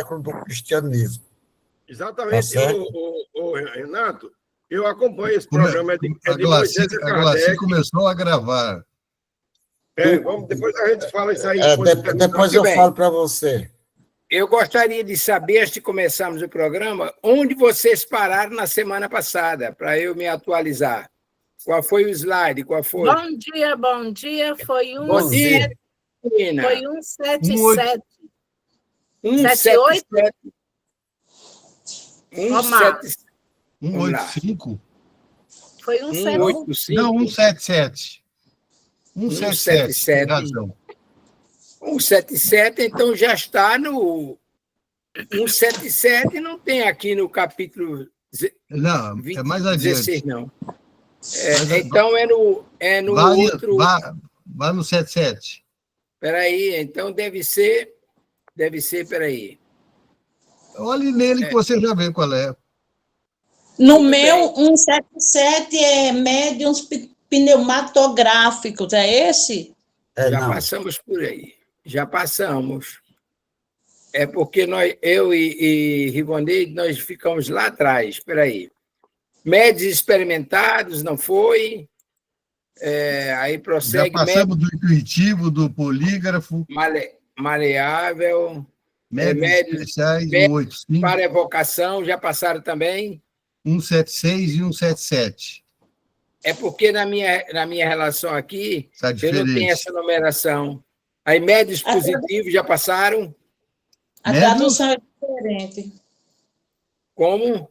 do cristianismo. Exatamente, Tá o Renato, eu acompanho esse programa de Moisés e A Glaci Kardec. começou a gravar. Depois a gente fala isso aí. Depois eu falo para você. Eu gostaria de saber, antes de começarmos o programa, onde vocês pararam na semana passada, para eu me atualizar. Qual foi o slide? Qual foi? Bom dia, bom dia. Foi um... Bom dia, Foi 177. 177. 185? Foi 175. Não, 177. 177, tem razão. 177, então já está no 177, não tem aqui no capítulo Não, 20, é mais adiante. 16, não. Então é no outro... Vai no 77. Espera aí, então deve ser, espera aí. Olhe nele que você já vê qual é. No meu, 177 é médiuns pneumatográficos, é esse? Já passamos por aí. Já passamos. É porque eu e Rivoneide, nós ficamos lá atrás. Espera aí. Médios experimentados, não foi? Aí prossegue... Já passamos do intuitivo, do polígrafo. Maleável. Médios especiais, 185. Para evocação, já passaram também? 176 e 177. É porque na minha relação aqui, Tá eu não tenho essa numeração. Aí, médios positivos já passaram? A tradução é diferente. Como?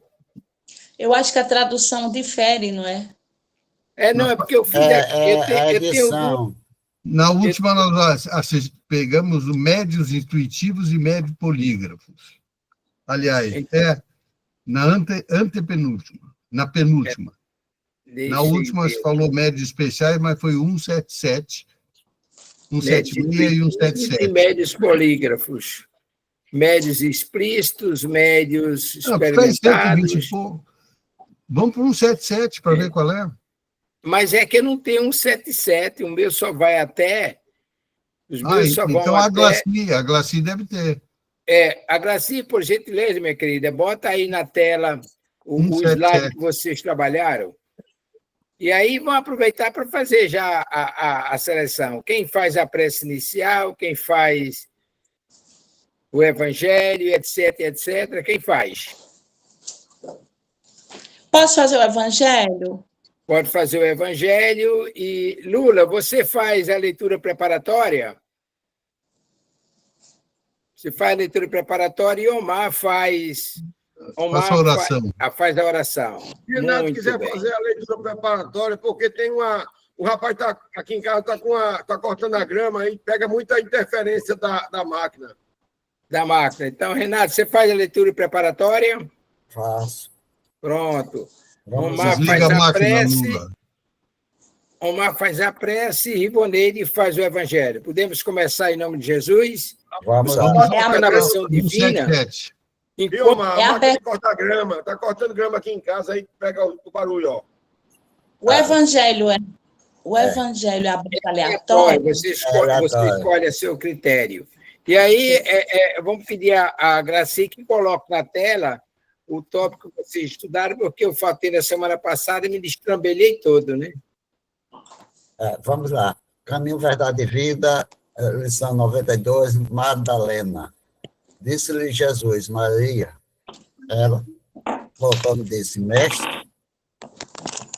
Eu acho que a tradução difere, não é? Não, é porque eu fiz... eu tenho... Na última, nós pegamos os médios intuitivos e médios polígrafos. Aliás, na antepenúltima. Na penúltima. Na última, você falou médios especiais, mas foi 177, 176 e 177. E médios polígrafos. Médios explícitos, médios experimentados. 120 e pouco. Vamos para 177 para ver qual é. Mas é que eu não tenho 177, o meu só vai até... Os meus só vão então até... a Glaci deve ter. A Glaci, por gentileza, minha querida, bota aí na tela o slide que vocês trabalharam. E aí vão aproveitar para fazer já a seleção. Quem faz a prece inicial, quem faz o evangelho, etc, etc. Quem faz? Posso fazer o evangelho? Pode fazer o evangelho. E, Lula, você faz a leitura preparatória? Você faz a leitura preparatória e Omar faz... Faça a oração. Faz a oração. Se o Renato quiser fazer a leitura preparatória, porque tem o rapaz está aqui em casa, está cortando a grama e pega muita interferência da máquina. Da máquina. Então, Renato, você faz a leitura preparatória? Faço. Pronto. Omar faz a prece. Omar faz a prece e Rivoneide faz o evangelho. Podemos começar em nome de Jesus? Vamos lá. Na versão divina. Omar, máquina corta grama. Está cortando grama aqui em casa, aí pega o barulho, ó. O evangelho é aberto aleatório? Você escolhe a seu critério. E aí, vamos pedir a Graci que coloque na tela o tópico que vocês estudaram, porque eu faltei na semana passada e me destrambelhei todo, né? Vamos lá. Caminho, Verdade e Vida, lição 92, Madalena. Disse-lhe Jesus, Maria, ela, voltando, disse, mestre,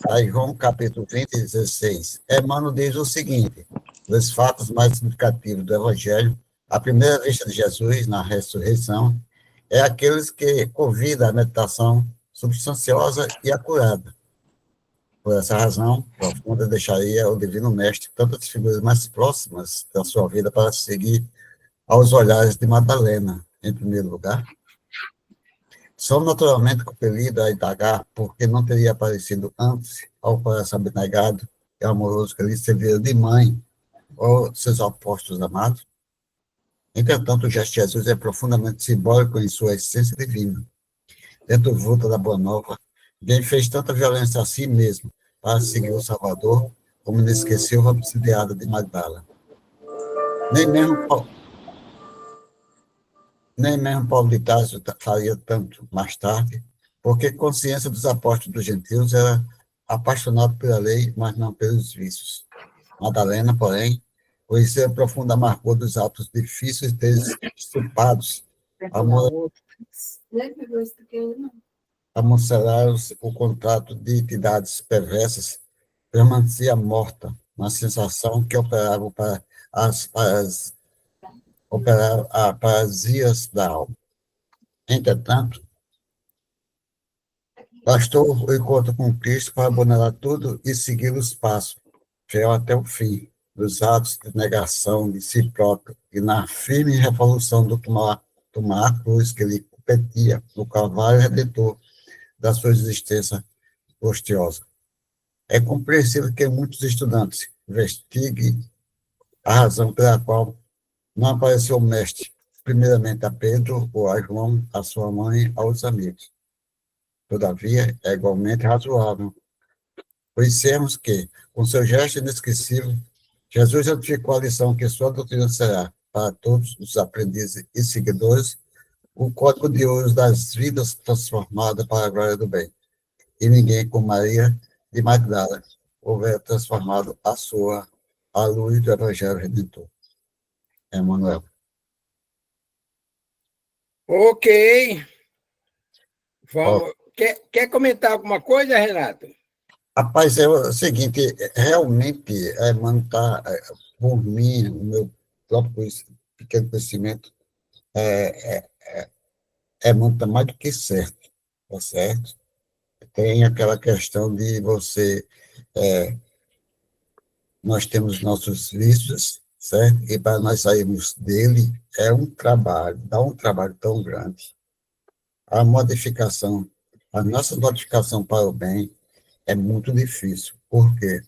aí João capítulo 20, 16. Emmanuel diz o seguinte, dos fatos mais significativos do Evangelho, a primeira vista de Jesus na ressurreição é aqueles que convida a meditação substanciosa e acurada. Por essa razão, profunda deixaria o Divino Mestre tantas figuras mais próximas da sua vida para seguir aos olhares de Madalena, em primeiro lugar. Sou naturalmente compelido a indagar porque não teria aparecido antes ao coração abnegado e amoroso que lhe servira de mãe ou seus apóstolos amados. Entretanto, o gesto de Jesus é profundamente simbólico em sua essência divina. Dentro do vulto da Boa Nova, quem fez tanta violência a si mesmo para seguir o Salvador, como inesquecível a obsidiada de Magdala. Nem mesmo Nem mesmo Paulo de Tarso faria tanto mais tarde, porque consciência dos apóstolos dos gentios era apaixonado pela lei, mas não pelos vícios. Madalena, porém, conhecia a profunda amargura dos atos difíceis deles estupados, amocelar o contrato de entidades perversas, permanecia morta na sensação que operava para operar a parasias da alma. Entretanto, bastou o encontro com Cristo para abandonar tudo e seguir os passos, fiel até o fim, dos atos de negação de si próprio e na firme revolução do tomar a cruz que lhe competia no Calvário Redentor da sua existência ostiosa. É compreensível que muitos estudantes investiguem a razão pela qual não apareceu o mestre, primeiramente a Pedro ou a João, a sua mãe, aos amigos. Todavia, é igualmente razoável conhecermos que, com seu gesto inesquecível, Jesus notificou a lição que sua doutrina será, para todos os aprendizes e seguidores, o código de ouro das vidas transformadas para a glória do bem. E ninguém, como Maria de Magdala, houver transformado a luz do Evangelho Redentor. Emmanuel. Ok. Vamos. Quer comentar alguma coisa, Renato? Rapaz, é o seguinte, realmente, Emmanuel está, por mim, o meu próprio pequeno conhecimento, Emmanuel está mais do que certo, tá certo? Tem aquela questão de você, nós temos nossos vícios, certo? E para nós sairmos dele, dá um trabalho tão grande. A nossa modificação para o bem é muito difícil, porque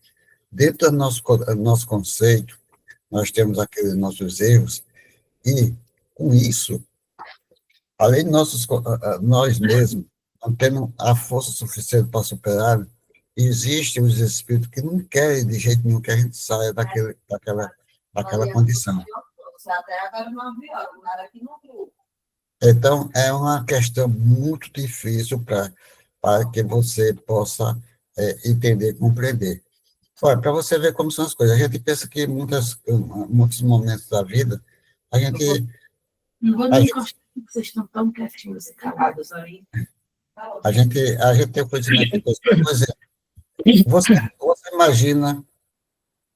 dentro do nosso conceito, nós temos aqueles nossos erros, e com isso, além de nós mesmos não temos a força suficiente para superar, existem os espíritos que não querem de jeito nenhum que a gente saia daquela condição. Então, é uma questão muito difícil para que você possa entender e compreender. Olha, para você ver como são as coisas, a gente pensa que muitos momentos da vida, a gente... Não vou nem encostar, vocês estão tão quietinhos e calados aí. A gente tem o conhecimento de coisas. Por exemplo, você imagina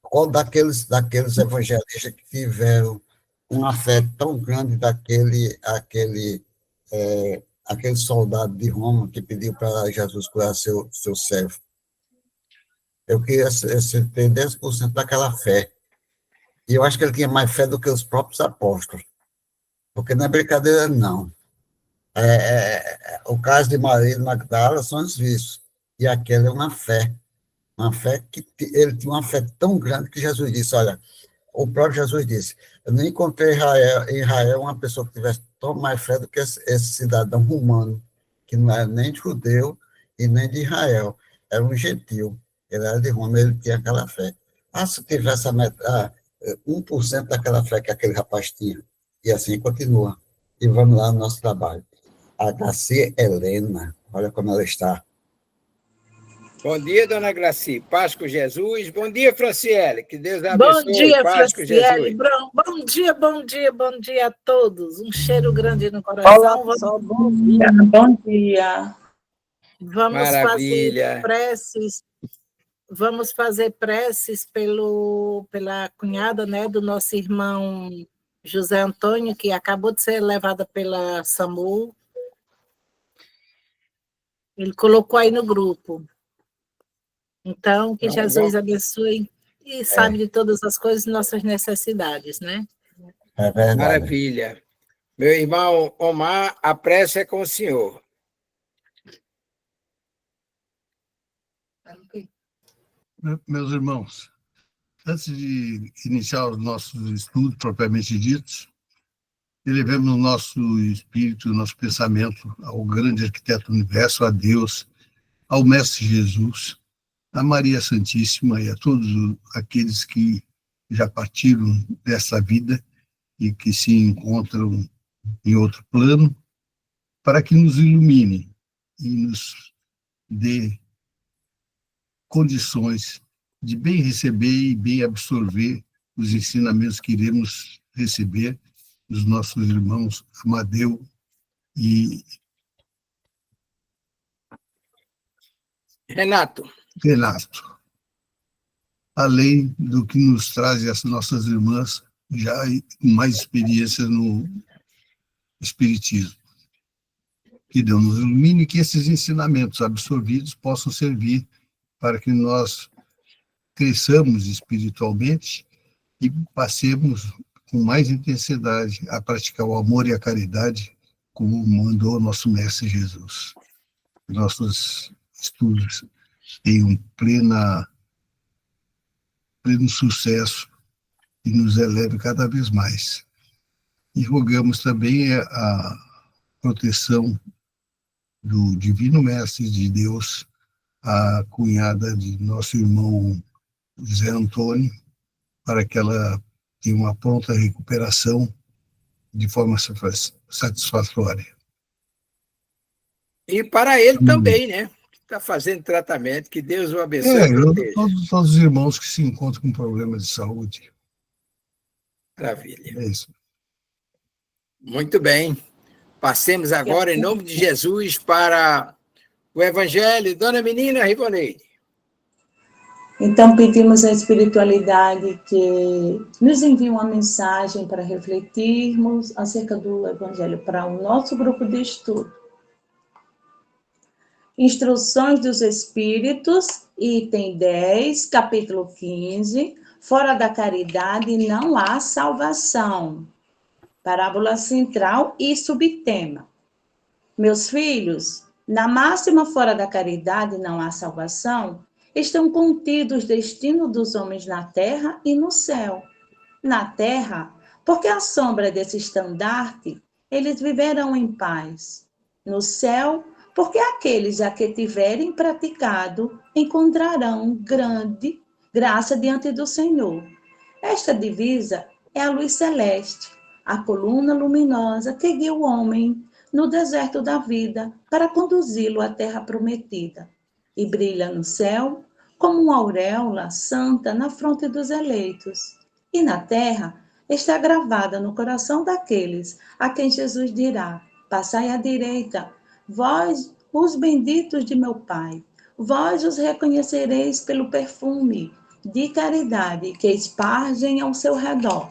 qual daqueles evangelistas que tiveram uma fé tão grande aquele soldado de Roma que pediu para Jesus curar seu servo. Eu queria ter 10% daquela fé. E eu acho que ele tinha mais fé do que os próprios apóstolos. Porque não é brincadeira, não. O caso de Maria de Magdala são os vícios. E aquela é uma fé. Uma fé que ele tinha uma fé tão grande que Jesus disse, olha, o próprio Jesus disse, eu não encontrei em Israel uma pessoa que tivesse tão mais fé do que esse cidadão romano, que não era nem judeu e nem de Israel, era um gentil. Ele era de Roma, ele tinha aquela fé. Se tivesse 1% daquela fé que aquele rapaz tinha, e assim continua. E vamos lá no nosso trabalho. A Graci Helena, olha como ela está. Bom dia, dona Graci. Paz com Jesus. Bom dia, Franciele. Que Deus abençoe. Bom dia, Paz Franciele. Bom dia a todos. Um cheiro grande no coração. Olá, pessoal. Bom dia. Bom dia. Vamos Maravilha. fazer preces. Vamos fazer preces pela cunhada, né, do nosso irmão José Antônio, que acabou de ser levada pela SAMU. Ele colocou aí no grupo. Então, que Jesus abençoe e sabe de todas as coisas e nossas necessidades, né? É verdade. Maravilha. Meu irmão Omar, a prece é com o senhor. Meus irmãos, antes de iniciar os nossos estudos propriamente ditos, elevemos o nosso espírito, o nosso pensamento ao grande arquiteto do universo, a Deus, ao Mestre Jesus, a Maria Santíssima e a todos aqueles que já partiram dessa vida e que se encontram em outro plano, para que nos ilumine e nos dê condições de bem receber e bem absorver os ensinamentos que iremos receber dos nossos irmãos Amadeu e Renato. Além do que nos trazem as nossas irmãs já com mais experiência no Espiritismo. Que Deus nos ilumine e que esses ensinamentos absorvidos possam servir para que nós cresçamos espiritualmente e passemos com mais intensidade a praticar o amor e a caridade como mandou nosso Mestre Jesus. Nossos estudos tenham pleno sucesso e nos eleve cada vez mais. E rogamos também a proteção do Divino Mestre de Deus, a cunhada de nosso irmão José Antônio, para que ela tenha uma pronta recuperação de forma satisfatória. E para ele também, né? Que está fazendo tratamento, que Deus o abençoe e proteja. Todos os irmãos que se encontram com problemas de saúde. Maravilha. É isso. Muito bem. Passemos agora, em nome de Jesus, para o Evangelho. Dona Menina Rivoneide. Então, pedimos à espiritualidade que nos envie uma mensagem para refletirmos acerca do Evangelho para o nosso grupo de estudo. Instruções dos Espíritos, item 10, capítulo 15. Fora da caridade não há salvação. Parábola central e subtema. Meus filhos, na máxima fora da caridade não há salvação, estão contidos o destino dos homens na terra e no céu. Na terra, porque à sombra desse estandarte, eles viverão em paz. No céu, porque aqueles a que tiverem praticado encontrarão grande graça diante do Senhor. Esta divisa é a luz celeste, a coluna luminosa que guia o homem no deserto da vida para conduzi-lo à terra prometida. E brilha no céu como uma auréola santa na fronte dos eleitos. E na terra está gravada no coração daqueles a quem Jesus dirá: passai à direita, vós, os benditos de meu Pai, vós os reconhecereis pelo perfume de caridade que espargem ao seu redor.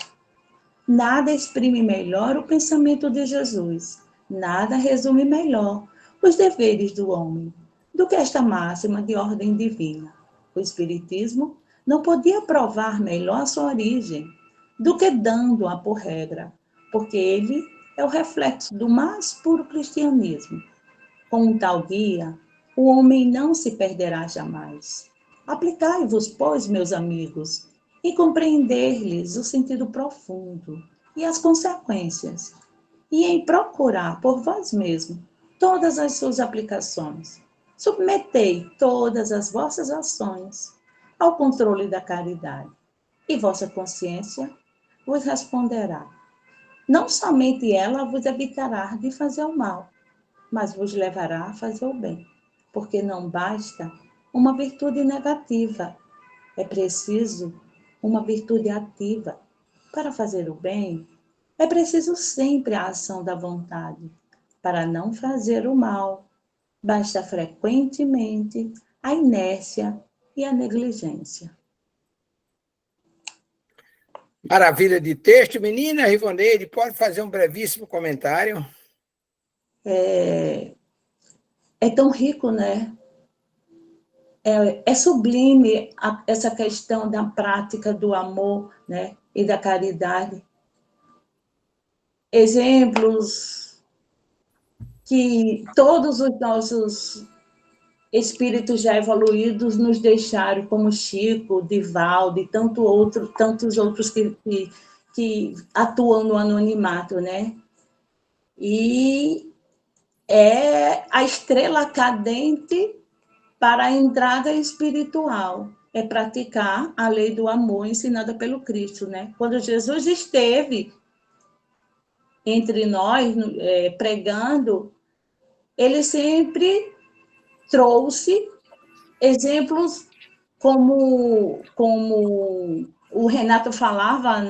Nada exprime melhor o pensamento de Jesus, nada resume melhor os deveres do homem do que esta máxima de ordem divina. O Espiritismo não podia provar melhor a sua origem do que dando-a por regra, porque ele é o reflexo do mais puro cristianismo. Com um tal guia, o homem não se perderá jamais. Aplicai-vos, pois, meus amigos, e compreender-lhes o sentido profundo e as consequências, e em procurar por vós mesmos todas as suas aplicações. Submetei todas as vossas ações ao controle da caridade, e vossa consciência vos responderá. Não somente ela vos evitará de fazer o mal, mas vos levará a fazer o bem, porque não basta uma virtude negativa, é preciso uma virtude ativa. Para fazer o bem, é preciso sempre a ação da vontade. Para não fazer o mal, basta frequentemente a inércia e a negligência. Maravilha de texto. Menina Rivoneide, pode fazer um brevíssimo comentário? É tão rico, né? É sublime essa questão da prática do amor, né? E da caridade. Exemplos que todos os nossos espíritos já evoluídos nos deixaram, como Chico, Divaldo e tantos outros que atuam no anonimato, né? E é a estrela cadente para a entrada espiritual, é praticar a lei do amor ensinada pelo Cristo, né? Quando Jesus esteve entre nós, pregando, ele sempre trouxe exemplos como o Renato falava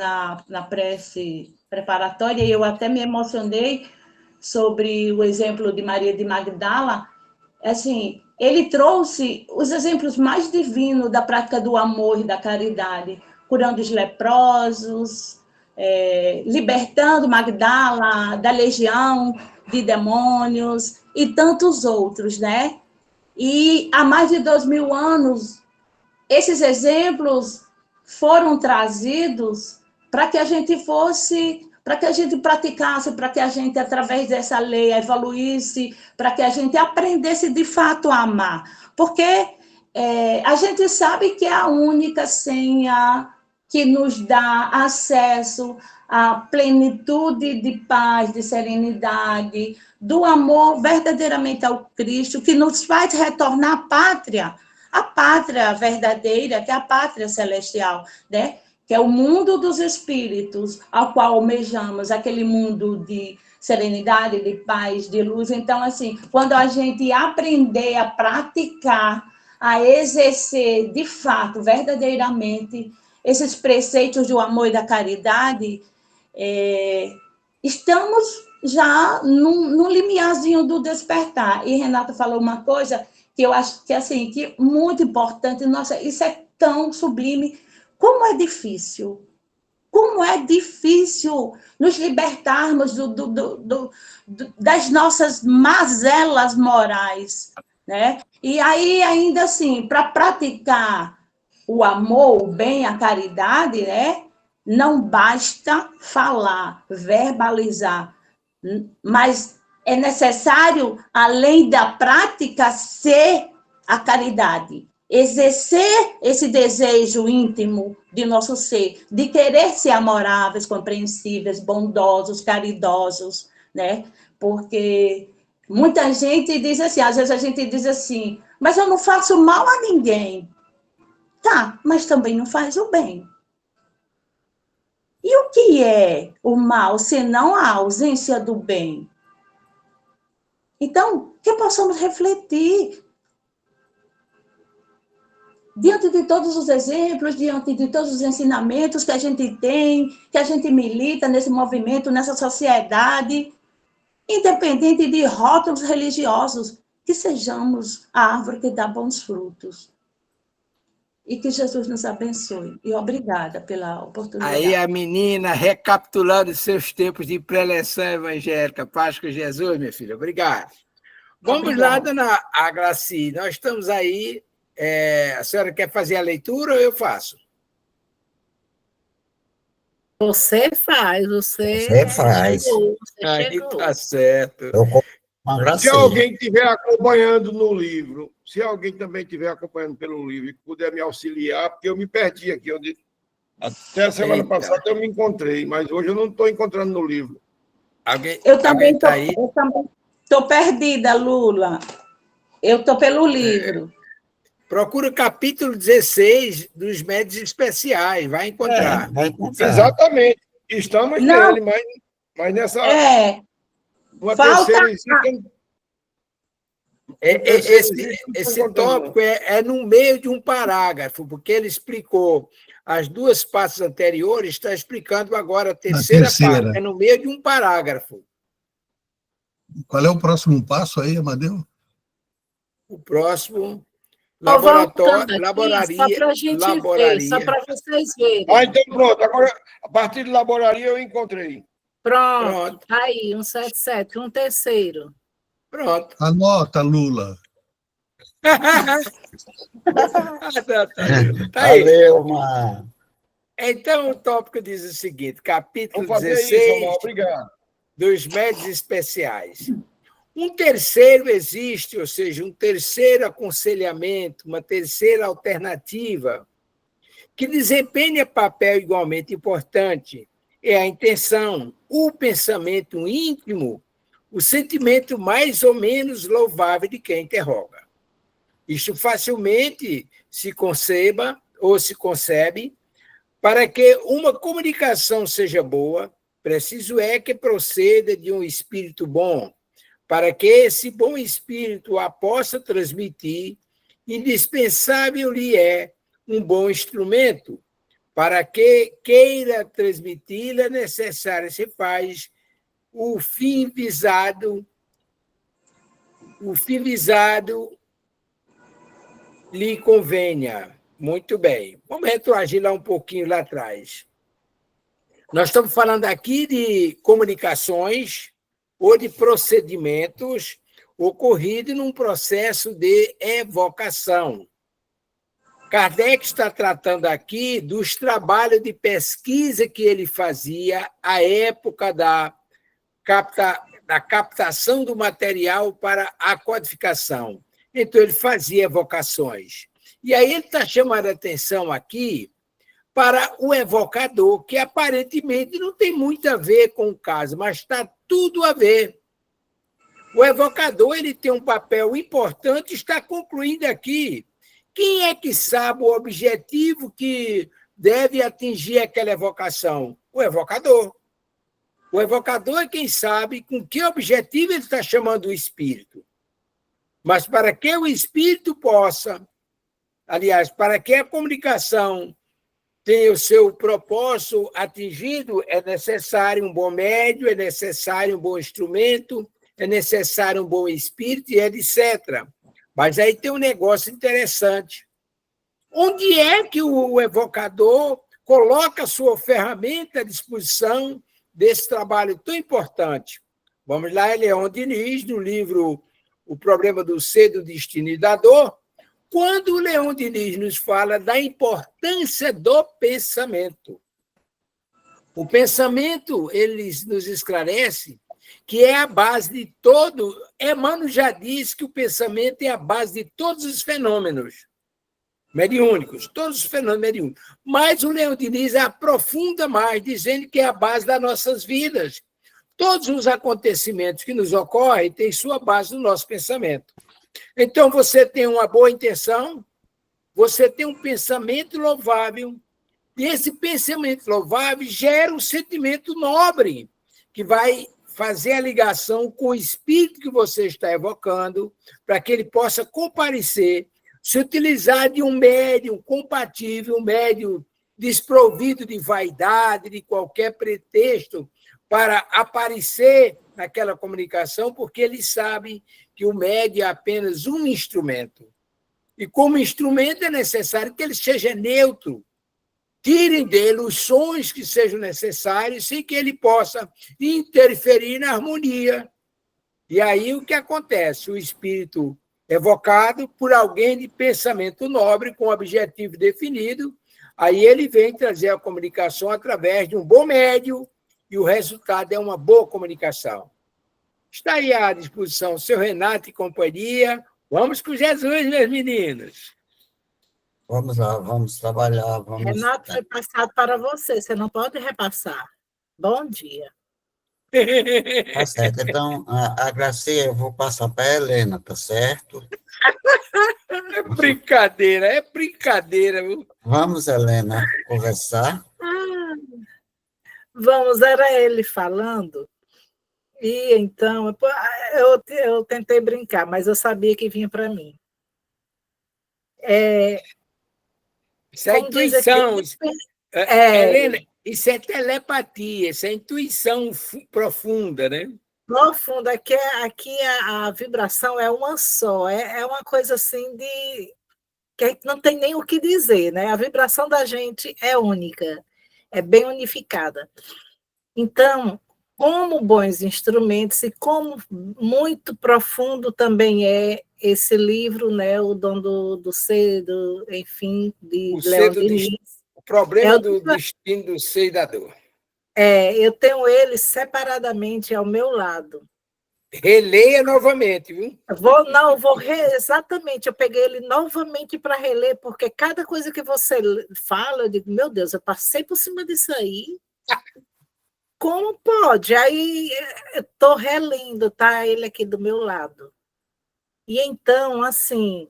na prece preparatória, e eu até me emocionei sobre o exemplo de Maria de Magdala. Assim, ele trouxe os exemplos mais divinos da prática do amor e da caridade, curando os leprosos, libertando Magdala da legião de demônios e tantos outros, né? E há mais de 2000 anos, esses exemplos foram trazidos para que a gente fosse, para que a gente praticasse, para que a gente, através dessa lei, evoluísse, para que a gente aprendesse de fato a amar. Porque a gente sabe que é a única senha que nos dá acesso à plenitude de paz, de serenidade, do amor verdadeiramente ao Cristo, que nos faz retornar à pátria verdadeira, que é a pátria celestial, né? Que é o mundo dos espíritos, ao qual almejamos, aquele mundo de serenidade, de paz, de luz. Então, assim, quando a gente aprender a praticar, a exercer de fato, verdadeiramente, esses preceitos do amor e da caridade, estamos já num limiarzinho do despertar. E Renato falou uma coisa que eu acho que, assim, que é muito importante. Nossa, isso é tão sublime. Como é difícil nos libertarmos das nossas mazelas morais, né? E aí, ainda assim, para praticar o amor, o bem, a caridade, né? Não basta falar, verbalizar, mas é necessário, além da prática, ser a caridade. Exercer esse desejo íntimo de nosso ser, de querer ser amoráveis, compreensíveis, bondosos, caridosos, né? Porque muita gente diz assim, às vezes a gente diz assim, mas eu não faço mal a ninguém. Tá, mas também não faz o bem. E o que é o mal, senão a ausência do bem? Então, que possamos refletir diante de todos os exemplos, diante de todos os ensinamentos que a gente tem, que a gente milita nesse movimento, nessa sociedade, independente de rótulos religiosos, que sejamos a árvore que dá bons frutos. E que Jesus nos abençoe. E obrigada pela oportunidade. Aí a menina recapitulando seus tempos de preleção evangélica. Paz com Jesus, minha filha. Obrigado. Vamos lá, dona Agraci. Nós estamos aí. A senhora quer fazer a leitura ou eu faço? Você faz, Você faz. Você chegou. Tá certo. Eu com uma Se gracinha. alguém estiver acompanhando no livro, se alguém também estiver acompanhando pelo livro e puder me auxiliar, porque eu me perdi aqui, até a semana passada eu me encontrei, mas hoje eu não estou encontrando no livro. Eu também está aí? Estou perdida, Lula. Eu estou pelo livro. Procura o capítulo 16 dos médios especiais, vai encontrar. Vai encontrar. Exatamente. Estamos nele, mas nessa... Uma terceira existe... Esse tópico é no meio de um parágrafo, porque ele explicou as duas partes anteriores, está explicando agora a terceira parte, é no meio de um parágrafo. Qual é o próximo passo aí, Amadeu? O próximo, laboratório, só para vocês verem. Então pronto, agora a partir de laboraria eu encontrei. Pronto. Aí, 177, um terceiro. Pronto. Anota, Lula. Tá aí. Valeu, Mar. Então, o tópico diz o seguinte, capítulo Vamos fazer 16 isso, Omar, obrigado. Dos médios especiais. Um terceiro existe, ou seja, um terceiro aconselhamento, uma terceira alternativa, que desempenha papel igualmente importante, é a intenção, o pensamento íntimo, o sentimento mais ou menos louvável de quem interroga. Isto facilmente se conceba ou se concebe para que uma comunicação seja boa, preciso é que proceda de um espírito bom, para que esse bom espírito a possa transmitir, indispensável lhe é um bom instrumento. Para que queira transmiti-la, é necessário se faz o fim visado lhe convenha. Muito bem. Vamos retroagir lá um pouquinho lá atrás. Nós estamos falando aqui de comunicações ou de procedimentos ocorridos num processo de evocação. Kardec está tratando aqui dos trabalhos de pesquisa que ele fazia à época da captação do material para a codificação. Então, ele fazia evocações. E aí ele está chamando a atenção aqui para o evocador, que aparentemente não tem muito a ver com o caso, mas está tudo a ver. O evocador ele tem um papel importante, está concluindo aqui. Quem é que sabe o objetivo que deve atingir aquela evocação? O evocador. O evocador é quem sabe com que objetivo ele está chamando o espírito. Mas para que o espírito possa, aliás, para que a comunicação tenha o seu propósito atingido, é necessário um bom médio, é necessário um bom instrumento, é necessário um bom espírito e etc. Mas aí tem um negócio interessante. Onde é que o evocador coloca a sua ferramenta à disposição desse trabalho tão importante? Vamos lá, Leon Diniz, no livro O Problema do Ser, do Destino e da Dor, quando o Leon Diniz nos fala da importância do pensamento. O pensamento, ele nos esclarece que é a base de todo... Emmanuel já disse que o pensamento é a base de todos os fenômenos mediúnicos, todos os fenômenos mediúnicos. Mas o Leon Diniz aprofunda mais, dizendo que é a base das nossas vidas. Todos os acontecimentos que nos ocorrem têm sua base no nosso pensamento. Então, você tem uma boa intenção, você tem um pensamento louvável, e esse pensamento louvável gera um sentimento nobre, que vai fazer a ligação com o espírito que você está evocando, para que ele possa comparecer, se utilizar de um médium compatível, um médium desprovido de vaidade, de qualquer pretexto, para aparecer naquela comunicação, porque ele sabe que o médium é apenas um instrumento. E como instrumento é necessário que ele seja neutro, tirem dele os sons que sejam necessários, sem que ele possa interferir na harmonia. E aí o que acontece? O espírito evocado por alguém de pensamento nobre, com objetivo definido, aí ele vem trazer a comunicação através de um bom médium, e o resultado é uma boa comunicação. Está aí à disposição seu Renato e companhia. Vamos com Jesus, meus meninos. Vamos lá, vamos trabalhar. Vamos... Renato, foi passado para você, você não pode repassar. Bom dia. Tá certo. Então, a Gracinha eu vou passar para a Helena, tá certo? É brincadeira. Viu? Vamos, Helena, conversar. Vamos, era ele falando. E então, eu tentei brincar, mas eu sabia que vinha para mim. Isso é intuição. Helena, isso é telepatia, isso é intuição profunda, né? Profunda, aqui a vibração é uma só, é uma coisa assim que a gente não tem nem o que dizer, né? A vibração da gente é única, é bem unificada. Então, como bons instrumentos e como muito profundo também é esse livro, né? O Dom do Ser, enfim, de Leon Diniz. O problema do destino do ser e da dor. Eu tenho ele separadamente ao meu lado. Releia novamente, viu? Exatamente, eu peguei ele novamente para reler, porque cada coisa que você fala, eu digo, meu Deus, eu passei por cima disso aí. Como pode? Aí eu estou relendo, tá? Ele aqui do meu lado. E então, assim,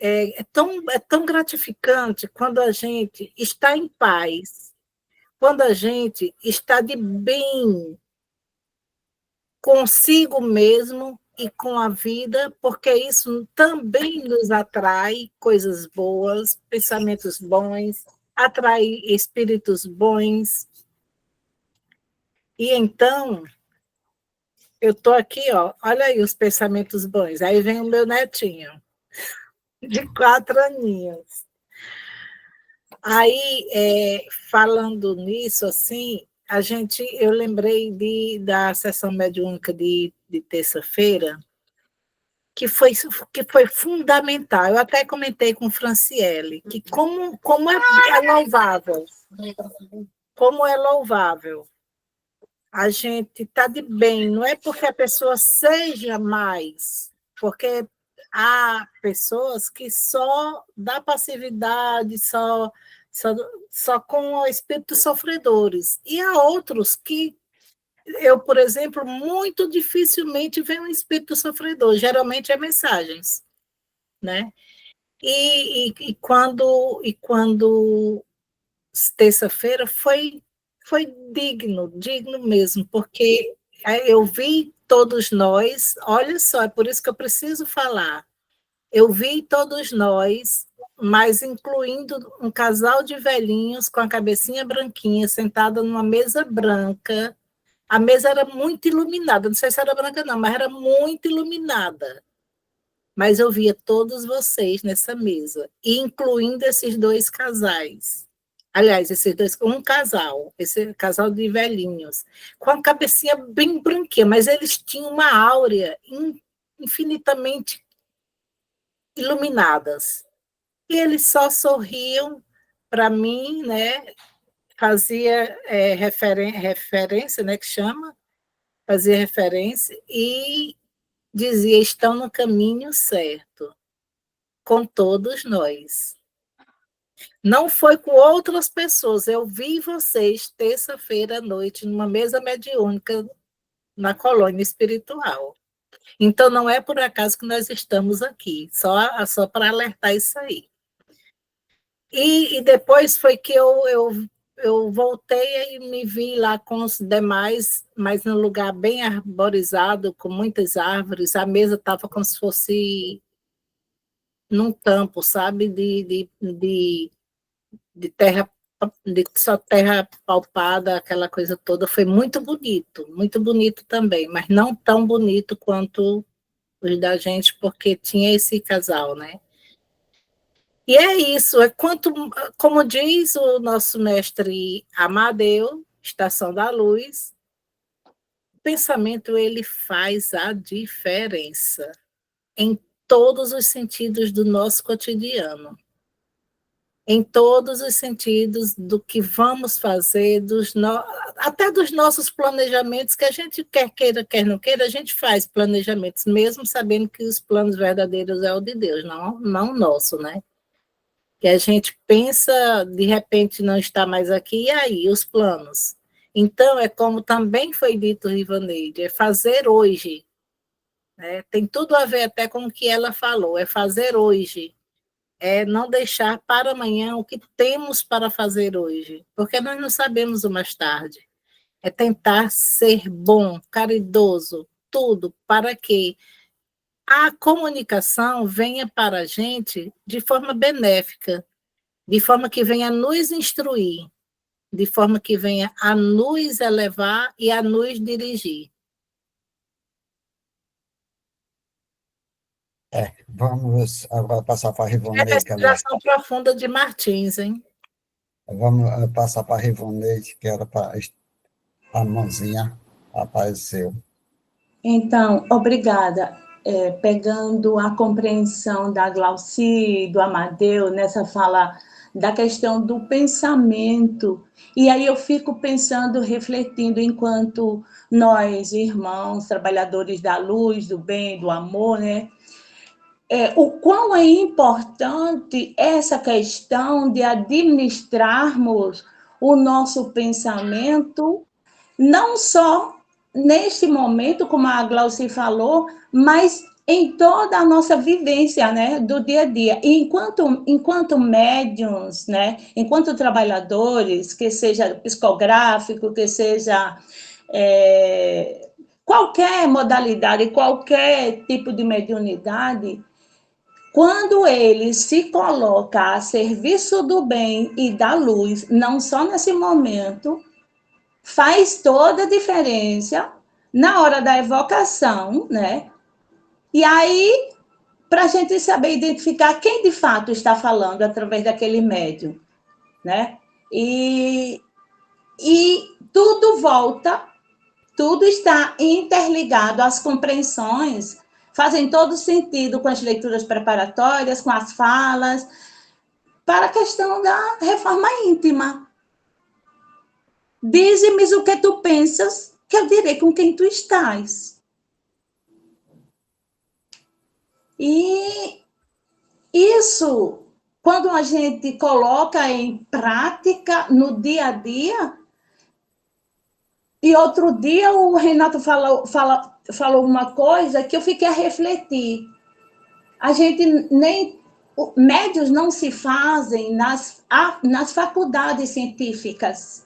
é tão gratificante quando a gente está em paz, quando a gente está de bem consigo mesmo e com a vida, porque isso também nos atrai coisas boas, pensamentos bons, atrai espíritos bons. E então, eu estou aqui, ó, olha aí os pensamentos bons. Aí vem o meu netinho, de 4 aninhos. Aí, falando nisso, assim, eu lembrei da sessão mediúnica de terça-feira, que foi fundamental. Eu até comentei com Franciele, que como é louvável, como é louvável a gente estar de bem, não é porque a pessoa seja mais, porque há pessoas que só dá passividade, só com espíritos sofredores, e há outros que eu, por exemplo, muito dificilmente vejo um espírito sofredor, geralmente é mensagens, né? E quando terça-feira foi digno mesmo, porque eu vi todos nós, olha só, é por isso que eu preciso falar, eu vi todos nós, mas incluindo um casal de velhinhos com a cabecinha branquinha, sentada numa mesa branca. A mesa era muito iluminada, não sei se era branca não, mas era muito iluminada. Mas eu via todos vocês nessa mesa, incluindo esses 2 casais. Aliás, esse casal de velhinhos, com a cabecinha bem branquinha, mas eles tinham uma áurea infinitamente iluminadas. E eles só sorriam para mim, né? Fazia referência, né, que chama, fazia referência e dizia: estão no caminho certo, com todos nós. Não foi com outras pessoas, eu vi vocês terça-feira à noite numa mesa mediúnica na colônia espiritual. Então, não é por acaso que nós estamos aqui, só para alertar isso aí. E depois foi que eu voltei e me vi lá com os demais, mas num lugar bem arborizado, com muitas árvores. A mesa estava como se fosse num campo, sabe, de terra, de só terra palpada, aquela coisa toda. Foi muito bonito também, mas não tão bonito quanto os da gente, porque tinha esse casal, né? E é isso, como diz o nosso mestre Amadeu, Estação da Luz, o pensamento ele faz a diferença em todos os sentidos do nosso cotidiano, em todos os sentidos do que vamos fazer, até dos nossos planejamentos, que a gente quer queira, quer não queira, a gente faz planejamentos, mesmo sabendo que os planos verdadeiros é o de Deus, não o nosso, né? Que a gente pensa, de repente não está mais aqui, e aí, os planos? Então, é como também foi dito, Rivaneide, é fazer hoje. Né? Tem tudo a ver até com o que ela falou, é fazer hoje. É não deixar para amanhã o que temos para fazer hoje, porque nós não sabemos o mais tarde. É tentar ser bom, caridoso, tudo, para que a comunicação venha para a gente de forma benéfica, de forma que venha nos instruir, de forma que venha a nos elevar e a nos dirigir. Vamos agora passar para a É a Rivoneide. respiração profunda de Martins, hein? Vamos passar para a Rivoneide, que era para a mãozinha apareceu. Então, obrigada. Pegando a compreensão da Glauci, do Amadeu, nessa fala da questão do pensamento, e aí eu fico pensando, refletindo, enquanto nós, irmãos, trabalhadores da luz, do bem, do amor, né? O quão é importante essa questão de administrarmos o nosso pensamento, não só neste momento, como a Glauci falou, mas em toda a nossa vivência, né, do dia a dia. E enquanto médiums, né, enquanto trabalhadores, que seja psicográfico, que seja qualquer modalidade, qualquer tipo de mediunidade, quando ele se coloca a serviço do bem e da luz, não só nesse momento, faz toda a diferença na hora da evocação, né? E aí, para a gente saber identificar quem de fato está falando através daquele médium, né? E tudo volta, tudo está interligado, as compreensões fazem todo sentido com as leituras preparatórias, com as falas, para a questão da reforma íntima. Dize-me o que tu pensas, que eu direi com quem tu estás. E isso, quando a gente coloca em prática no dia a dia, e outro dia o Renato falou uma coisa que eu fiquei a refletir. A gente nem... Médios não se fazem nas faculdades científicas.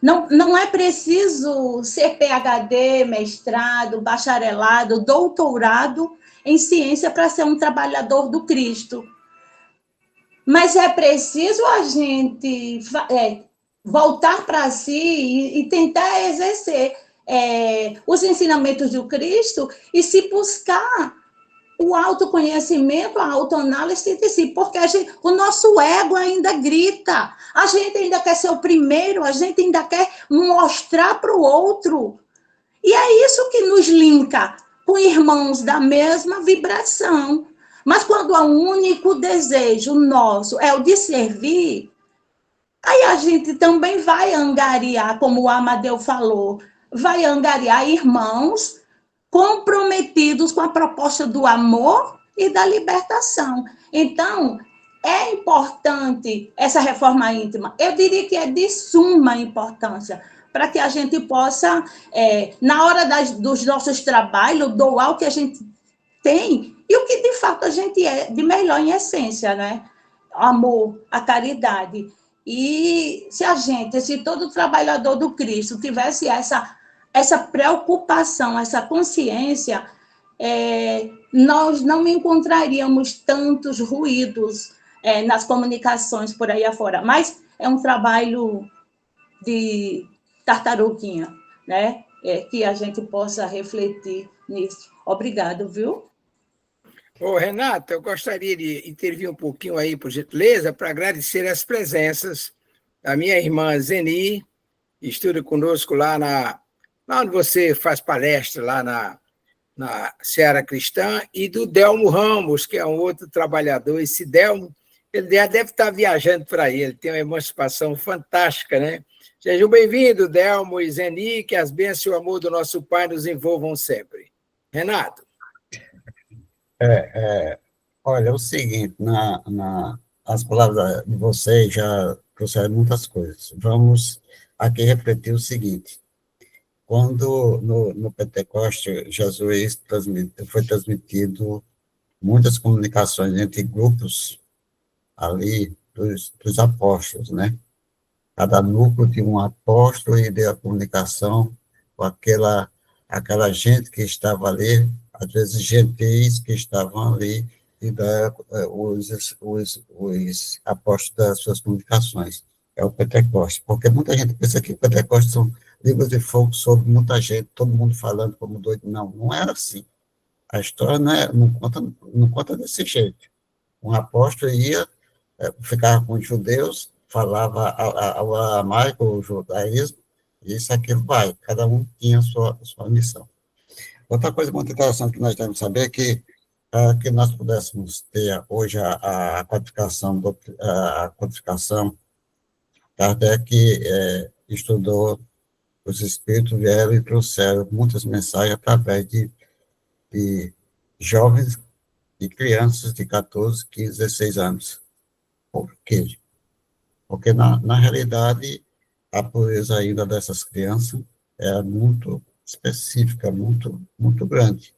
Não é preciso ser PhD, mestrado, bacharelado, doutorado em ciência para ser um trabalhador do Cristo. Mas é preciso a gente voltar para si e tentar exercer os ensinamentos do Cristo e se buscar o autoconhecimento, a autoanálise de si, porque o nosso ego ainda grita, a gente ainda quer ser o primeiro, a gente ainda quer mostrar para o outro. E é isso que nos linka com irmãos da mesma vibração. Mas quando o único desejo nosso é o de servir, aí a gente também vai angariar, como o Amadeu falou, vai angariar irmãos comprometidos com a proposta do amor e da libertação. Então, é importante essa reforma íntima. Eu diria que é de suma importância, para que a gente possa, na hora dos nossos trabalhos, doar o que a gente tem e o que, de fato, a gente é de melhor em essência, né? O amor, a caridade. E se todo trabalhador do Cristo tivesse essa preocupação, essa consciência, nós não encontraríamos tantos ruídos nas comunicações por aí afora. Mas é um trabalho de tartaruguinha, né? Que a gente possa refletir nisso. Obrigado, viu? Ô, Renato, eu gostaria de intervir um pouquinho aí, por gentileza, para agradecer as presenças da minha irmã Zeni, que estuda conosco lá onde você faz palestra, lá na Seara Cristã, e do Delmo Ramos, que é um outro trabalhador. Esse Delmo, ele deve estar viajando por aí, ele tem uma emancipação fantástica, né? Sejam bem-vindos, Delmo e Zeni, que as bênçãos e o amor do nosso Pai nos envolvam sempre. Renato. Olha, é o seguinte, as palavras de vocês já trouxeram muitas coisas. Vamos aqui refletir o seguinte. Quando, no Pentecoste, Jesus foi transmitido muitas comunicações entre grupos ali dos apóstolos, né? Cada núcleo de um apóstolo e deu a comunicação com aquela gente que estava ali, às vezes gentis que estavam ali, e os apóstolos das suas comunicações. É o Pentecoste, porque muita gente pensa que o Pentecoste são livros de fogo sobre muita gente, todo mundo falando como doido. Não era assim. A história não conta desse jeito. Um apóstolo ia, ficava com os judeus, falava ao aramaico, o judaísmo, e isso, aquilo vai. Cada um tinha a sua missão. Outra coisa muito interessante que nós temos que saber é que, para que nós pudéssemos ter hoje a codificação, Kardec estudou, os espíritos vieram e trouxeram muitas mensagens através de jovens e crianças de 14, 15, 16 anos. Por quê? Porque, na realidade, a pureza ainda dessas crianças é muito específica, muito, muito grande.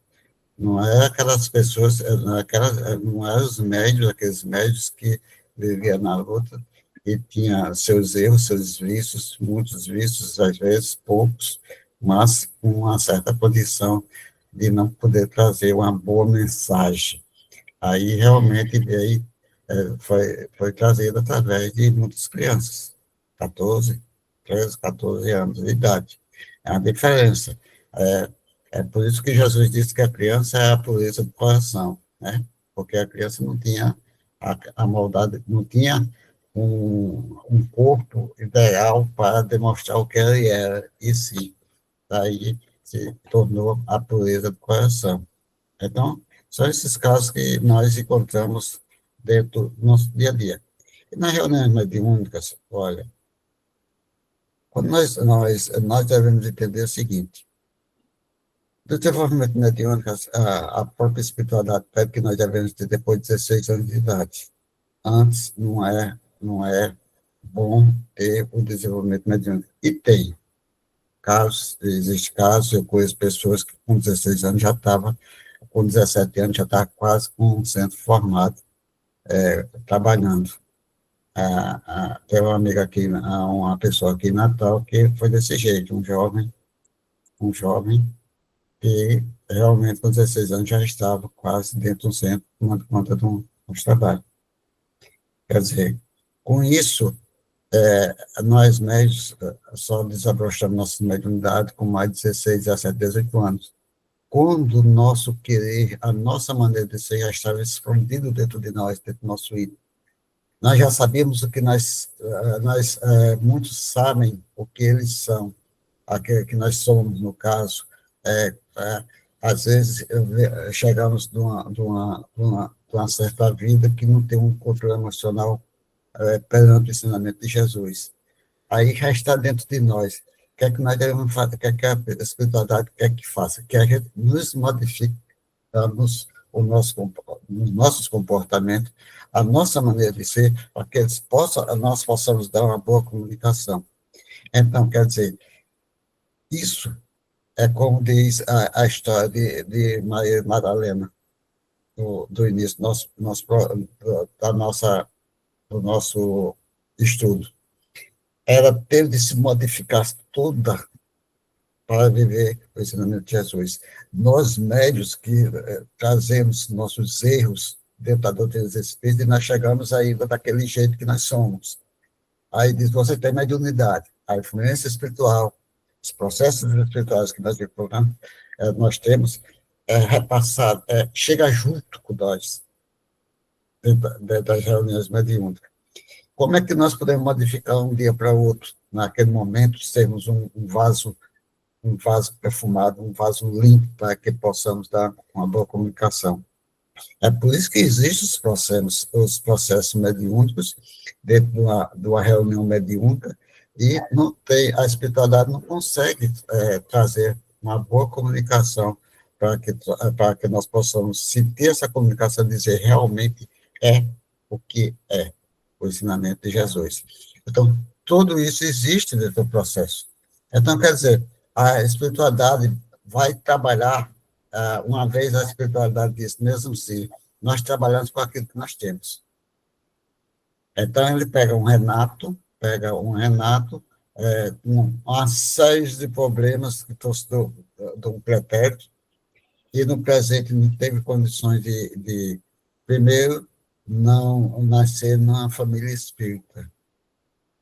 Não é aquelas pessoas, não é os médios, aqueles médios que viviam na luta e tinha seus erros, seus vícios, muitos vícios, às vezes poucos, mas com uma certa condição de não poder trazer uma boa mensagem. Aí, realmente, aí, foi trazido através de muitas crianças, 14, 13, 14 anos de idade. É uma diferença. É, é por isso que Jesus disse que a criança é a pureza do coração, né? Porque a criança não tinha a maldade, não tinha um corpo ideal para demonstrar o que ele era, e sim, daí se tornou a pureza do coração. Então, são esses casos que nós encontramos dentro do nosso dia a dia. E nas reuniões mediúnicas, olha, quando nós devemos entender o seguinte: do desenvolvimento mediúnico, a própria espiritualidade pede que nós devemos ter depois de 16 anos de idade. Antes, não é bom ter o desenvolvimento mediúnico. E tem casos, existe casos, eu conheço pessoas que com 16 anos já estavam, com 17 anos já estava quase com um centro formado, trabalhando. Tem uma amiga aqui, uma pessoa aqui em Natal que foi desse jeito, um jovem que realmente com 16 anos já estava quase dentro de um centro, tomando conta dos trabalhos. Quer dizer, com isso, nós médicos só desabrochamos nossa mediunidade com mais de 16, 17, 18 anos. Quando o nosso querer, a nossa maneira de ser já estava escondido dentro de nós, dentro do nosso ídolo. Nós já sabíamos o que muitos sabem o que eles são, aquele que nós somos, no caso. Às vezes, chegamos de uma certa vida que não tem um controle emocional perante o ensinamento de Jesus. Aí já está dentro de nós. O que é que nós devemos fazer? O que é que a espiritualidade quer que faça? Que a gente nos modificamos os nossos comportamentos, a nossa maneira de ser, para que nós possamos dar uma boa comunicação. Então, quer dizer, isso é como diz a história de Maria Madalena, do início do nosso estudo. Ela teve de se modificar toda para viver o ensinamento de Jesus. Nós, médios, que trazemos nossos erros dentro da doutrina dos Espíritos, e nós chegamos ainda daquele jeito que nós somos. Aí diz, você tem mediunidade, a influência espiritual, os processos espirituais que nós temos, repassado, chega junto com nós, dentro das reuniões mediúnicas. Como é que nós podemos modificar um dia para o outro, naquele momento, sermos um vaso perfumado, um vaso limpo, para que possamos dar uma boa comunicação? É por isso que existem os processos mediúnicos dentro de uma reunião mediúnica, e a espiritualidade não consegue trazer uma boa comunicação para que nós possamos sentir essa comunicação, dizer realmente o que é o ensinamento de Jesus. Então, tudo isso existe dentro do processo. Então, quer dizer, a espiritualidade vai trabalhar, uma vez a espiritualidade disse, mesmo se nós trabalhamos com aquilo que nós temos. Então, ele pega um Renato, uma série de problemas que trouxe do pretérito, e no presente não teve condições de primeiro, não nascer numa família espírita.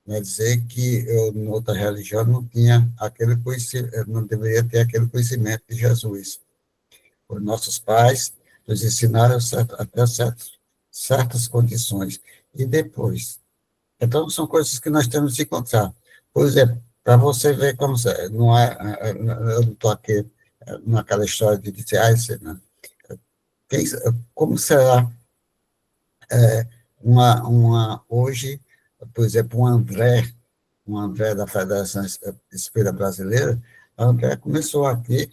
Quer dizer que eu, em outra religião, não tinha aquele conhecimento, não deveria ter aquele conhecimento de Jesus. Os nossos pais nos ensinaram até certas condições. E depois? Então, são coisas que nós temos de encontrar. Por exemplo, para você ver como não é, eu não estou aqui naquela história de dizer, como será hoje, por exemplo, um André da Federação Espírita Brasileira. O André começou aqui,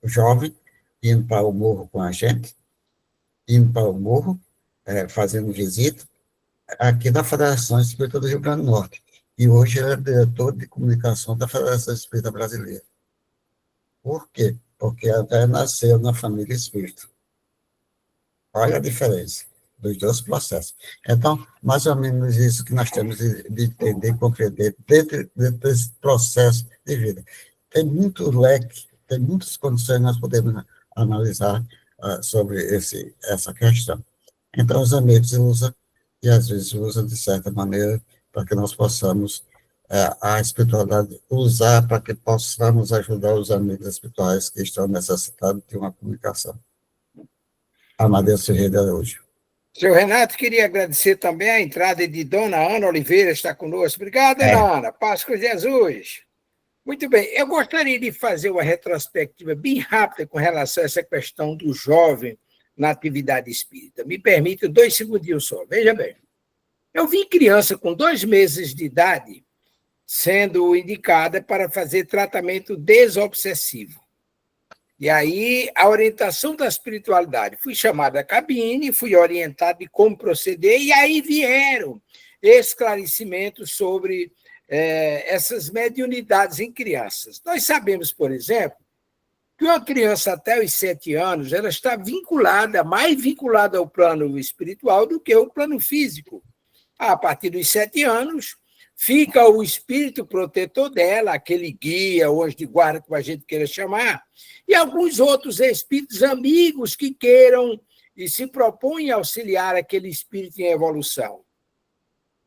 jovem, indo para o morro com a gente, fazendo visita, aqui da Federação Espírita do Rio Grande do Norte. E hoje ele é diretor de comunicação da Federação Espírita Brasileira. Por quê? porque André nasceu na família espírita. Olha a diferença dos dois processos. Então, mais ou menos isso que nós temos de entender e compreender dentro desse processo de vida. Tem muito leque, tem muitas condições que nós podemos analisar sobre essa questão. Então, os amigos usam, e às vezes usam de certa maneira, para que nós possamos, a espiritualidade, usar para que possamos ajudar os amigos espirituais que estão necessitados de uma comunicação. Amadeus Ferreira de Araújo. Seu Renato, queria agradecer também a entrada de Dona Ana Oliveira, está conosco. Obrigado, Dona Ana. Paz com Jesus. Muito bem, eu gostaria de fazer uma retrospectiva bem rápida com relação a essa questão do jovem na atividade espírita. Me permite 2 segundinhos só. Veja bem, eu vi criança com 2 meses de idade sendo indicada para fazer tratamento desobsessivo. E aí, a orientação da espiritualidade. Fui chamado à cabine, fui orientado de como proceder, e aí vieram esclarecimentos sobre essas mediunidades em crianças. Nós sabemos, por exemplo, que uma criança até os 7 anos ela está mais vinculada ao plano espiritual do que ao plano físico. A partir dos 7 anos, fica o espírito protetor dela, aquele guia, ou anjo de guarda, como a gente queira chamar, e alguns outros espíritos amigos que queiram e se propõem a auxiliar aquele espírito em evolução.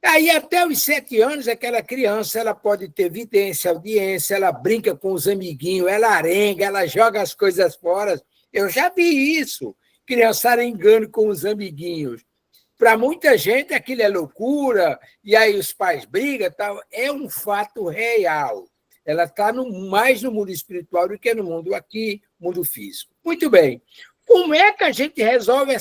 Aí, até os 7 anos, aquela criança ela pode ter vidência, audiência, ela brinca com os amiguinhos, ela arenga, ela joga as coisas fora. Eu já vi isso, criança arengando com os amiguinhos. Para muita gente, aquilo é loucura, e aí os pais brigam, tal. É um fato real. Ela está mais no mundo espiritual do que no mundo aqui, mundo físico. Muito bem. Como é que a gente resolve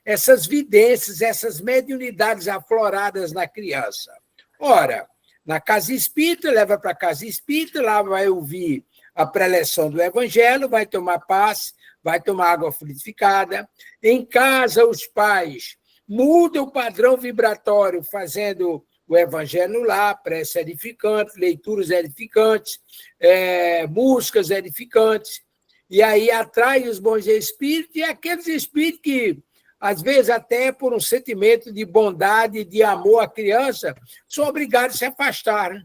essas vidências, essas mediunidades afloradas na criança? Ora, na casa espírita, leva para a casa espírita, lá vai ouvir a preleção do evangelho, vai tomar passe, vai tomar água frutificada. Em casa, os pais mudam o padrão vibratório, fazendo o evangelho lá, prece edificante, leituras edificantes, músicas edificantes, e aí atrai os bons espíritos, e aqueles espíritos que, às vezes, até por um sentimento de bondade, de amor à criança, são obrigados a se afastar. Né?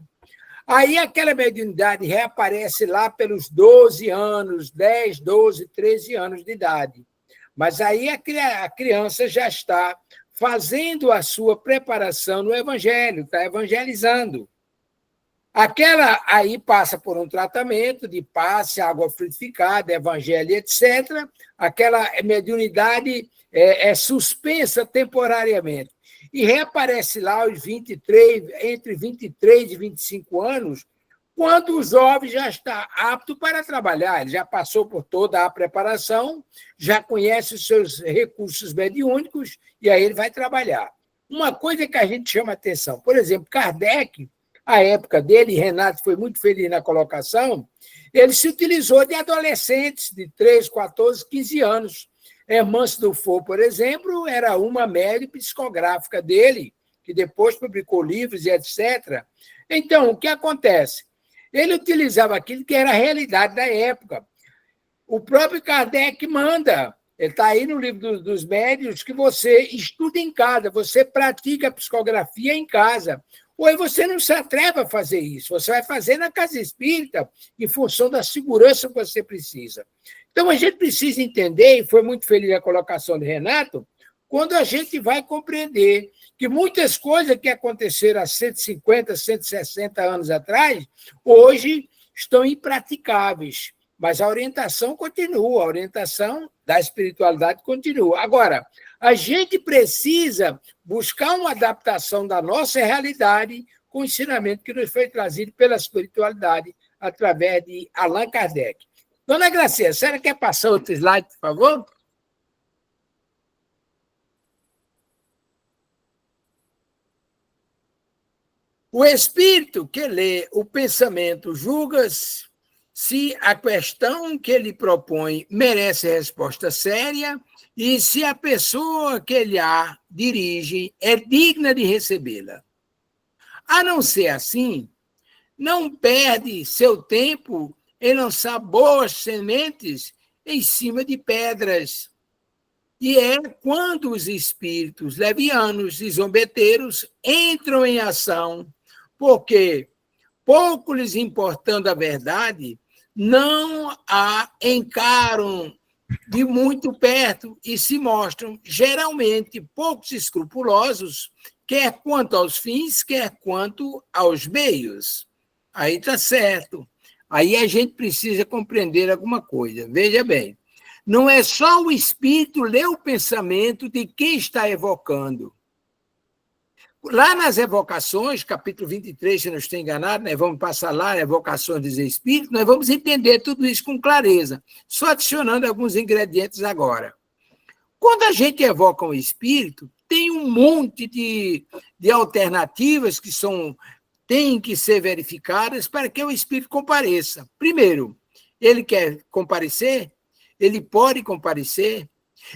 Aí aquela mediunidade reaparece lá pelos 12 anos, 10, 12, 13 anos de idade. Mas aí a criança já está fazendo a sua preparação no evangelho, está evangelizando. Aquela aí passa por um tratamento de passe, água frutificada, evangelho, etc. Aquela mediunidade é suspensa temporariamente. E reaparece lá entre 23 e 25 anos, quando o jovem já está apto para trabalhar. Ele já passou por toda a preparação, já conhece os seus recursos mediúnicos, e aí ele vai trabalhar. Uma coisa que a gente chama atenção, por exemplo, Kardec, a época dele, Renato foi muito feliz na colocação, ele se utilizou de adolescentes de 13, 14, 15 anos. Hermance Dufour, por exemplo, era uma média psicográfica dele, que depois publicou livros e etc. Então, o que acontece? Ele utilizava aquilo que era a realidade da época. O próprio Kardec manda, ele está aí no livro dos médiuns, que você estuda em casa, você pratica a psicografia em casa. Ou você não se atreve a fazer isso, você vai fazer na casa espírita, em função da segurança que você precisa. Então, a gente precisa entender, e foi muito feliz a colocação do Renato, quando a gente vai compreender que muitas coisas que aconteceram há 150, 160 anos atrás, hoje estão impraticáveis. Mas a orientação continua, a orientação da espiritualidade continua. Agora, a gente precisa buscar uma adaptação da nossa realidade com o ensinamento que nos foi trazido pela espiritualidade através de Allan Kardec. Dona Graciela, a senhora quer passar outro slide, por favor? O espírito que lê o pensamento julga se a questão que ele propõe merece resposta séria e se a pessoa que ele a dirige é digna de recebê-la. A não ser assim, não perde seu tempo em lançar boas sementes em cima de pedras. E é quando os espíritos levianos e zombeteiros entram em ação, porque, pouco lhes importando a verdade, não a encaram de muito perto e se mostram geralmente poucos escrupulosos, quer quanto aos fins, quer quanto aos meios. Aí está certo. Aí a gente precisa compreender alguma coisa. Veja bem, não é só o espírito ler o pensamento de quem está evocando. Lá nas evocações, capítulo 23, se não estou enganado, né, vamos passar lá, evocações dos espíritos, nós vamos entender tudo isso com clareza, só adicionando alguns ingredientes agora. Quando a gente evoca um espírito, tem um monte de alternativas que têm que ser verificadas para que o espírito compareça. Primeiro, ele quer comparecer, ele pode comparecer,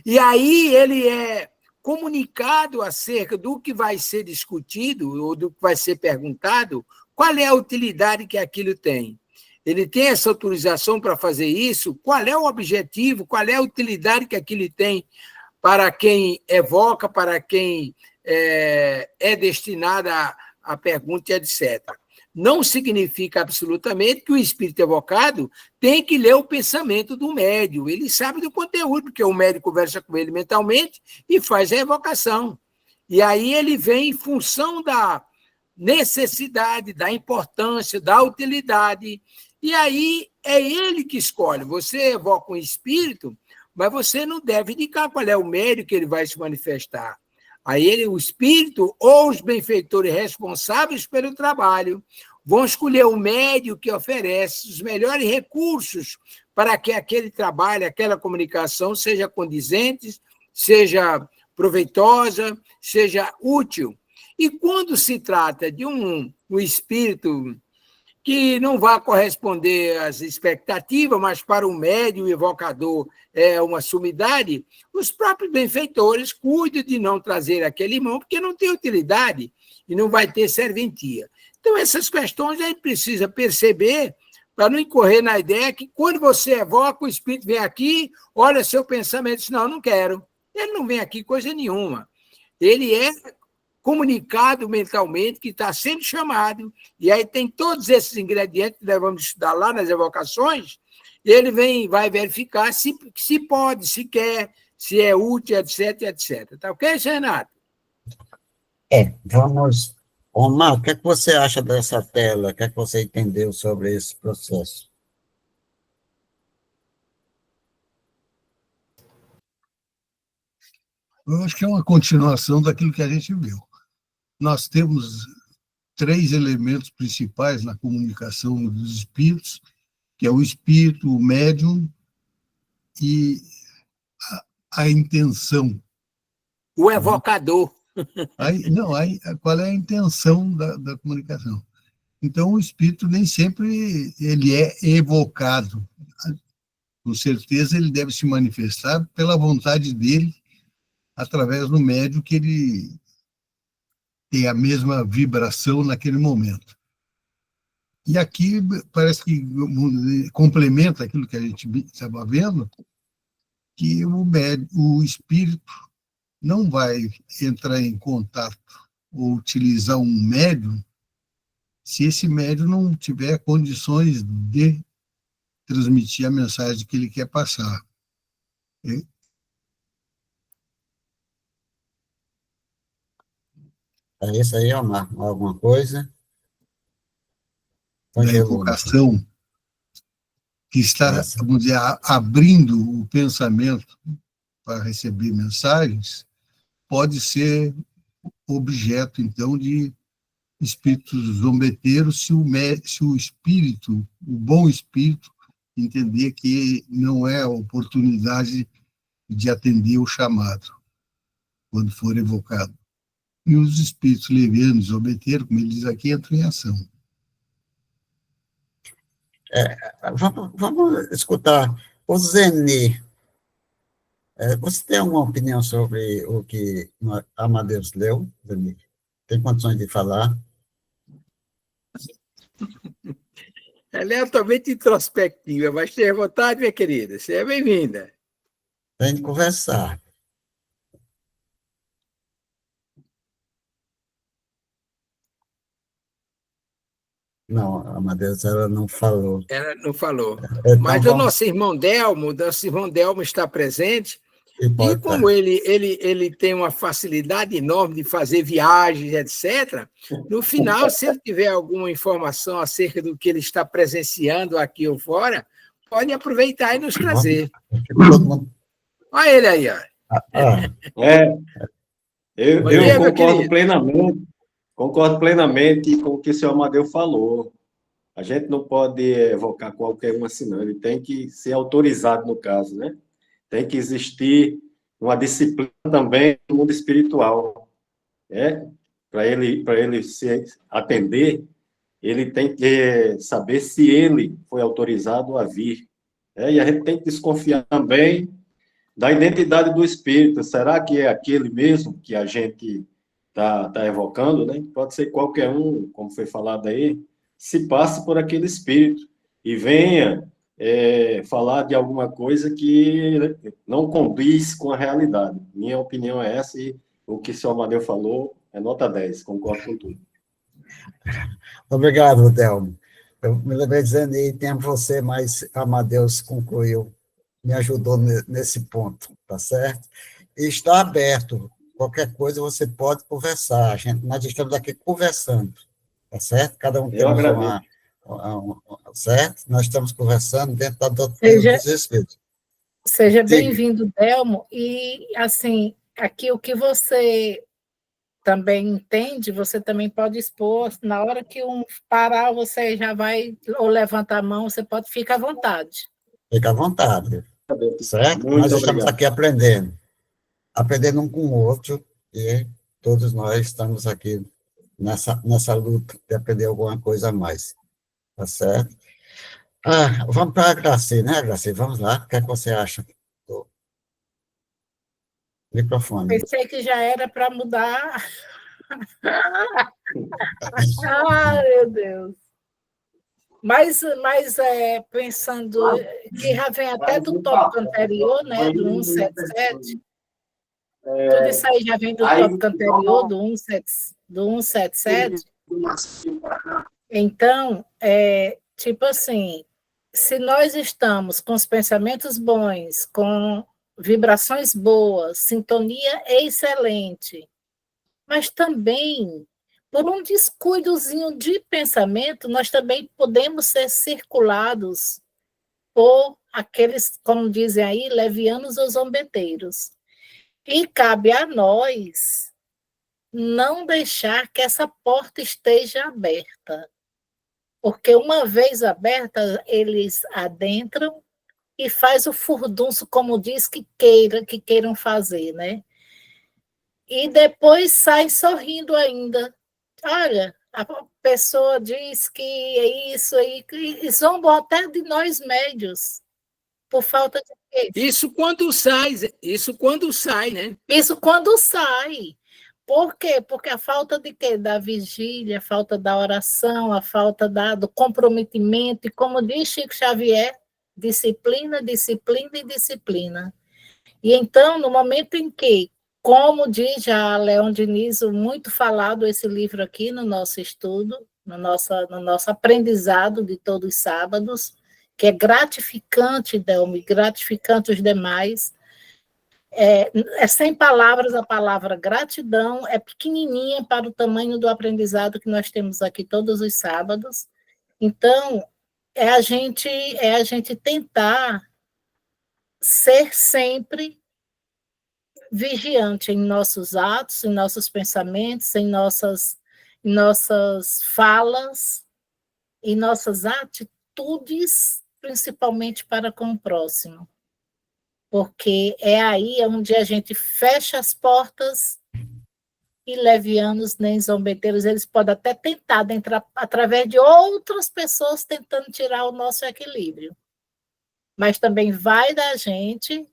e aí ele é comunicado acerca do que vai ser discutido ou do que vai ser perguntado, qual é a utilidade que aquilo tem. Ele tem essa autorização para fazer isso? Qual é o objetivo? Qual é a utilidade que aquilo tem para quem evoca, para quem é destinado à pergunta, etc. Não significa absolutamente que o espírito evocado tem que ler o pensamento do médium. Ele sabe do conteúdo, porque o médium conversa com ele mentalmente e faz a evocação. E aí ele vem em função da necessidade, da importância, da utilidade. E aí é ele que escolhe. Você evoca um espírito, mas você não deve indicar qual é o médium que ele vai se manifestar. Aí o espírito ou os benfeitores responsáveis pelo trabalho vão escolher o médium que oferece os melhores recursos para que aquele trabalho, aquela comunicação seja condizente, seja proveitosa, seja útil. E quando se trata de um espírito que não vai corresponder às expectativas, mas para o médium evocador é uma sumidade, os próprios benfeitores cuidam de não trazer aquele irmão, porque não tem utilidade e não vai ter serventia. Então, essas questões a gente precisa perceber para não incorrer na ideia que quando você evoca, o espírito vem aqui, olha seu pensamento e diz, não, não quero. Ele não vem aqui coisa nenhuma. Ele é comunicado mentalmente, que está sendo chamado, e aí tem todos esses ingredientes que nós vamos estudar lá nas evocações, e ele vai verificar se pode, se quer, se é útil, etc, etc. Tá ok, Renato? Vamos... Omar, o que é que você acha dessa tela? O que é que você entendeu sobre esse processo? Eu acho que é uma continuação daquilo que a gente viu. Nós temos 3 elementos principais na comunicação dos espíritos, que é o espírito, o médium e a intenção. O evocador. Qual é a intenção da comunicação? Então, o espírito nem sempre ele é evocado. Com certeza, ele deve se manifestar pela vontade dele, através do médium que ele tem a mesma vibração naquele momento. E aqui parece que complementa aquilo que a gente estava vendo, que o espírito não vai entrar em contato ou utilizar um médium se esse médium não tiver condições de transmitir a mensagem que ele quer passar. É isso aí, Omar? Alguma coisa? Da evocação que está, vamos dizer, abrindo o pensamento para receber mensagens, pode ser objeto, então, de espíritos zombeteiros, se o espírito, o bom espírito, entender que não é a oportunidade de atender o chamado, quando for evocado. E os espíritos levianos, zombeteiros, como ele diz aqui, entram em ação. Vamos escutar o Zeni. Você tem alguma opinião sobre o que Amadeus leu, Zeni? Tem condições de falar? Ela é altamente introspectiva, mas tenha vontade, minha querida. Seja bem-vinda. Tem que conversar. Não, a Amadeus, ela não falou. Ela não falou. Então, Mas o vamos... nosso irmão Delmo está presente, E e como ele tem uma facilidade enorme de fazer viagens, etc., no final, se ele tiver alguma informação acerca do que ele está presenciando aqui ou fora, pode aproveitar e nos trazer. Olha ele aí, ó. Eu concordo plenamente com o que o senhor Amadeu falou. A gente não pode evocar qualquer um assim, não. Ele tem que ser autorizado, no caso, né? Tem que existir uma disciplina também no mundo espiritual. Para ele se atender, ele tem que saber se ele foi autorizado a vir. E a gente tem que desconfiar também da identidade do espírito. Será que é aquele mesmo que a gente está evocando, né? Pode ser qualquer um, como foi falado aí, se passe por aquele espírito e venha falar de alguma coisa que não condiz com a realidade. Minha opinião é essa, e o que o senhor Amadeu falou é nota 10, concordo com tudo. Obrigado, Delmo. Eu me lembrei dizendo aí, tem você, mas Amadeus concluiu, me ajudou nesse ponto, tá certo? E está aberto. Qualquer coisa você pode conversar. Nós estamos aqui conversando, tá certo? Cada um temos certo? Nós estamos conversando dentro da doutrina dos Espíritos. Seja bem-vindo, Delmo. E, assim, aqui o que você também entende, você também pode expor. Na hora que um parar, você já vai, ou levanta a mão, você pode ficar à vontade. Fica à vontade, certo? Nós estamos aqui aprendendo um com o outro, e todos nós estamos aqui nessa luta de aprender alguma coisa a mais, tá certo? Vamos para a Graci, né, Graci? Vamos lá, o que é que você acha? Microfone. Pensei que já era para mudar. Meu Deus. Mas pensando que já vem até do tópico anterior, né, do 177, tudo isso aí já vem do tópico anterior, do 177. Então, tipo assim, se nós estamos com os pensamentos bons, com vibrações boas, sintonia excelente, mas também, por um descuidozinho de pensamento, nós também podemos ser circulados por aqueles, como dizem aí, levianos ou zombeteiros. E cabe a nós não deixar que essa porta esteja aberta, porque uma vez aberta, eles adentram e faz o furdunço, como diz, que queiram fazer, né? E depois sai sorrindo ainda. Olha, a pessoa diz que é isso aí, e zombam até de nós médios, por falta de quê? Isso quando sai, né? Isso quando sai. Por quê? Porque a falta de quê? Da vigília, a falta da oração, a falta do comprometimento, e como diz Chico Xavier, disciplina, disciplina e disciplina. E então, no momento em que, como diz já Leon Diniz, muito falado esse livro aqui no nosso estudo, no nosso aprendizado de todos os sábados, que é gratificante, Delmi, gratificante os demais. Sem palavras, a palavra gratidão é pequenininha para o tamanho do aprendizado que nós temos aqui todos os sábados. Então, é a gente tentar ser sempre vigiante em nossos atos, em nossos pensamentos, em nossas falas, em nossas atitudes, principalmente para com o próximo. Porque é aí onde a gente fecha as portas, e levianos nem zombeteiros, eles podem até tentar entrar através de outras pessoas tentando tirar o nosso equilíbrio. Mas também vai da gente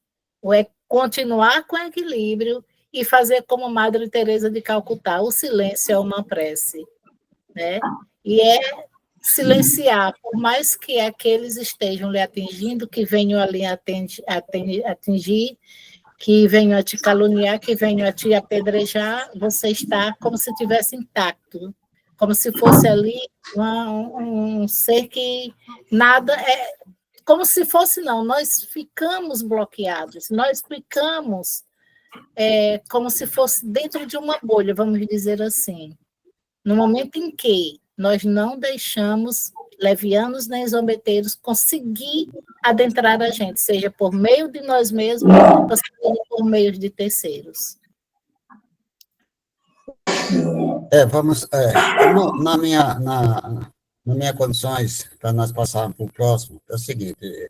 continuar com equilíbrio e fazer como Madre Teresa de Calcutá, o silêncio é uma prece, né? E silenciar, por mais que aqueles estejam lhe atingindo, que venham ali atingir, que venham a te caluniar, que venham a te apedrejar, você está como se estivesse intacto, como se fosse ali um ser que nada é, como se fosse não, nós ficamos bloqueados, nós ficamos como se fosse dentro de uma bolha, vamos dizer assim. No momento em que nós não deixamos levianos nem zombeteiros conseguir adentrar a gente, seja por meio de nós mesmos, ou seja por meio de terceiros. Na minha condições, para nós passarmos para o próximo, é o seguinte,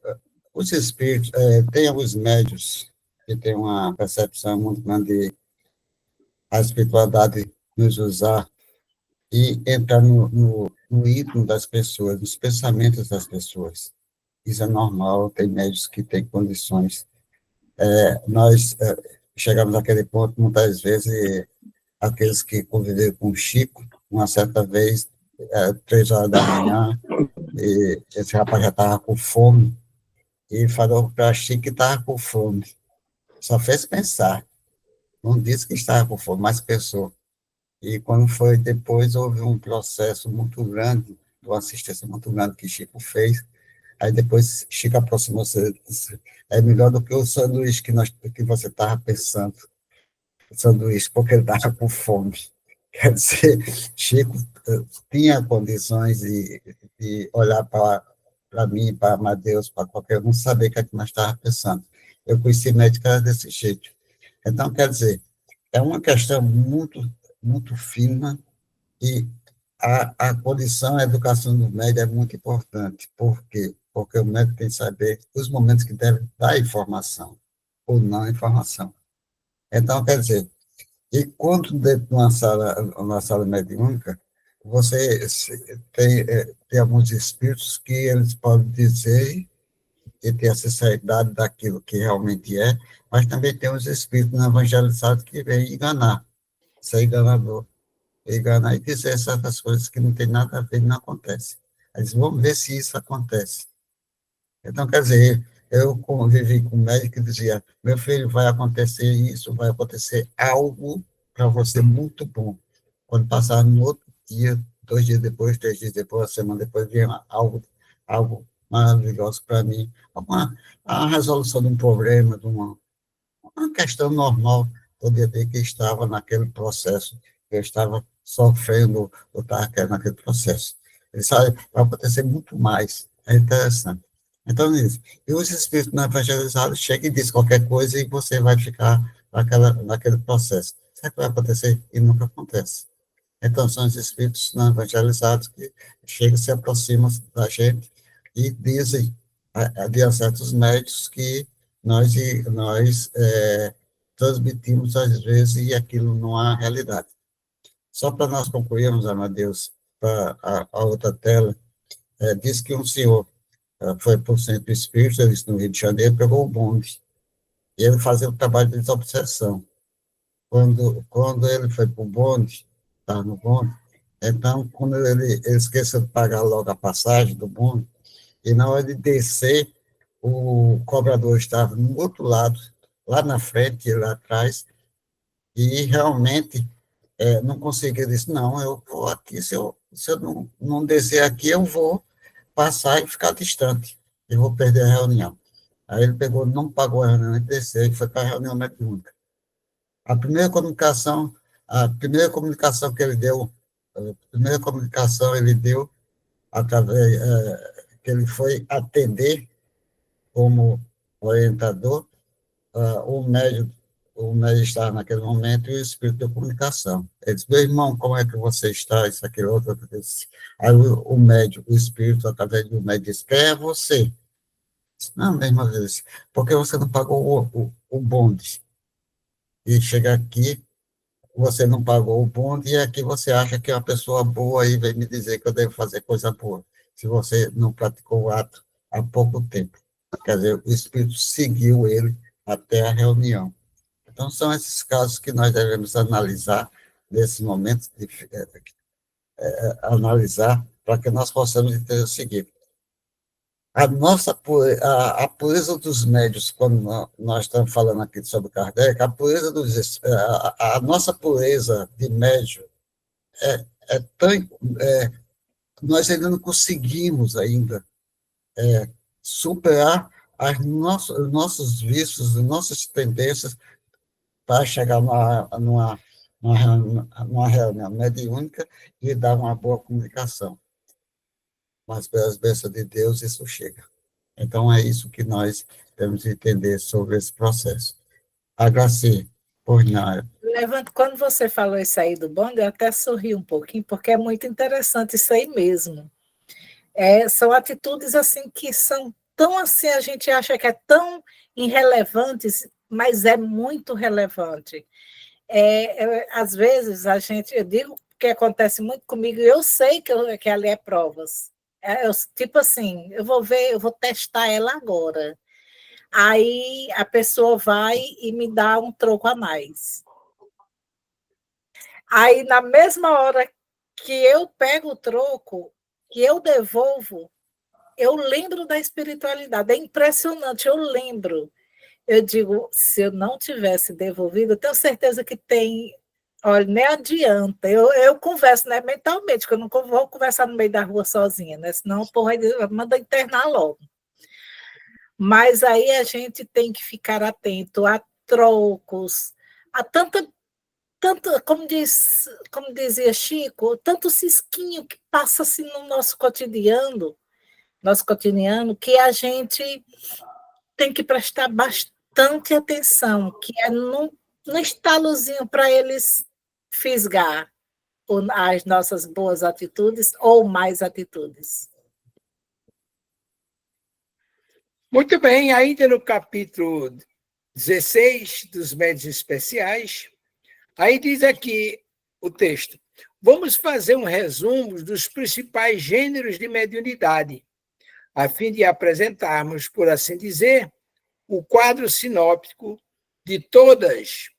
os espíritos, tem alguns médios que têm uma percepção muito grande de a espiritualidade nos usar e entrar no íntimo das pessoas, nos pensamentos das pessoas. Isso é normal, tem médios que têm condições. Nós chegamos naquele ponto, muitas vezes, aqueles que conviveram com o Chico, uma certa vez, 3 horas da manhã, e esse rapaz já estava com fome, e falou para Chico que estava com fome. Só fez pensar. Não disse que estava com fome, mas pensou. E quando foi depois, houve um processo muito grande, uma assistência muito grande que Chico fez. Aí depois Chico aproximou-se e disse, é melhor do que o sanduíche que você estava pensando. O sanduíche, porque ele estava com fome. Quer dizer, Chico tinha condições de olhar para mim, para Amadeus, para qualquer um, saber o que é que nós estávamos pensando. Eu conheci médica desse jeito. Então, quer dizer, é uma questão muito, muito fina e a condição, a educação do médico é muito importante. Por quê? Porque o médico tem que saber os momentos que deve dar informação ou não informação. Então, quer dizer, e quando dentro de uma sala mediúnica, você tem alguns espíritos que eles podem dizer e ter a sinceridade daquilo que realmente é, mas também tem os espíritos não evangelizados que vêm enganar, ser enganador, enganar e dizer certas coisas que não tem nada a ver e não acontece. Eles vão ver se isso acontece. Então, quer dizer, eu convivi com um médico que dizia, meu filho, vai acontecer isso, vai acontecer algo para você muito bom. Quando passar no outro dia, 2 dias depois, 3 dias depois, 1 semana depois, vinha algo maravilhoso para mim. A resolução de um problema, de uma questão normal, podia ver que estava naquele processo, que eu estava sofrendo, ou estava querendo naquele processo. Ele sabe, vai acontecer muito mais. É interessante. Então, isso. E os espíritos não evangelizados chegam e dizem qualquer coisa e você vai ficar naquele processo. Será que vai acontecer? E nunca acontece. Então, são os espíritos não evangelizados que chegam, se aproximam da gente e dizem a certos médios que nós transmitimos às vezes e aquilo não há realidade. Só para nós concluirmos, Amadeus, para a outra tela, diz que um senhor foi para o Centro Espírita, no Rio de Janeiro, pegou o bonde, e ele fazia o trabalho de desobsessão. Quando ele foi para o bonde, estava no bonde, então, quando ele esqueceu de pagar logo a passagem do bonde, e na hora de descer, o cobrador estava no outro lado, lá na frente e lá atrás, e realmente não conseguia. Ele disse, não, eu vou aqui, se eu não descer aqui, eu vou passar e ficar distante, eu vou perder a reunião. Aí ele pegou, não pagou a reunião, ele desceu e foi para a reunião mediúnica. A primeira comunicação que ele deu, através que ele foi atender como orientador, o médium estava naquele momento e o espírito de comunicação. Ele disse, meu irmão, como é que você está? Isso, aquilo, outro. Aí o médium, o espírito, através do médium, disse, quem é você? Disse, não, meu irmão, disse, porque você não pagou o bonde? E chega aqui, você não pagou o bonde e aqui você acha que é uma pessoa boa e vem me dizer que eu devo fazer coisa boa, se você não praticou o ato há pouco tempo. Quer dizer, o espírito seguiu ele até a reunião. Então, são esses casos que nós devemos analisar, nesses momentos, analisar para que nós possamos entender o seguinte. A pureza dos médios, quando nós estamos falando aqui sobre Kardec, a nossa pureza de médio é tão... nós ainda não conseguimos superar os nossos vícios, as nossas tendências para chegar numa reunião mediúnica e dar uma boa comunicação. Mas, pelas bênçãos de Deus, isso chega. Então, é isso que nós temos que entender sobre esse processo. Agradecer por nada. Levanto, quando você falou isso aí do bonde, eu até sorri um pouquinho, porque é muito interessante isso aí mesmo. São atitudes assim que são tão assim, a gente acha que é tão irrelevantes, mas é muito relevante. Às vezes, eu digo que acontece muito comigo, e eu sei que ali é provas. Tipo assim, eu vou testar ela agora. Aí a pessoa vai e me dá um troco a mais. Aí, na mesma hora que eu pego o troco, que eu devolvo, eu lembro da espiritualidade. É impressionante, eu lembro. Eu digo, se eu não tivesse devolvido, eu tenho certeza que tem... Olha, nem adianta. Eu converso, né, mentalmente, que eu não vou conversar no meio da rua sozinha, né? Senão, porra, manda internar logo. Mas aí a gente tem que ficar atento a trocos, a tanto, como dizia Chico, tanto cisquinho que passa assim no nosso cotidiano, que a gente tem que prestar bastante atenção, que é no estalozinho para eles fisgar as nossas boas atitudes ou mais atitudes. Muito bem, ainda no capítulo 16 dos médios especiais, aí diz aqui o texto: vamos fazer um resumo dos principais gêneros de mediunidade, a fim de apresentarmos, por assim dizer, o quadro sinóptico de todas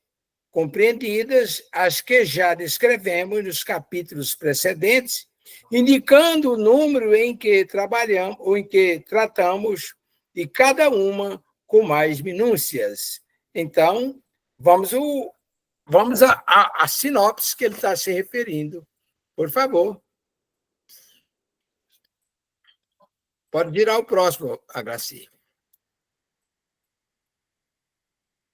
compreendidas, as que já descrevemos nos capítulos precedentes, indicando o número em que trabalhamos ou em que tratamos de cada uma com mais minúcias. Então, vamos à sinopse que ele está se referindo. Por favor. Pode virar o próximo, Agraci.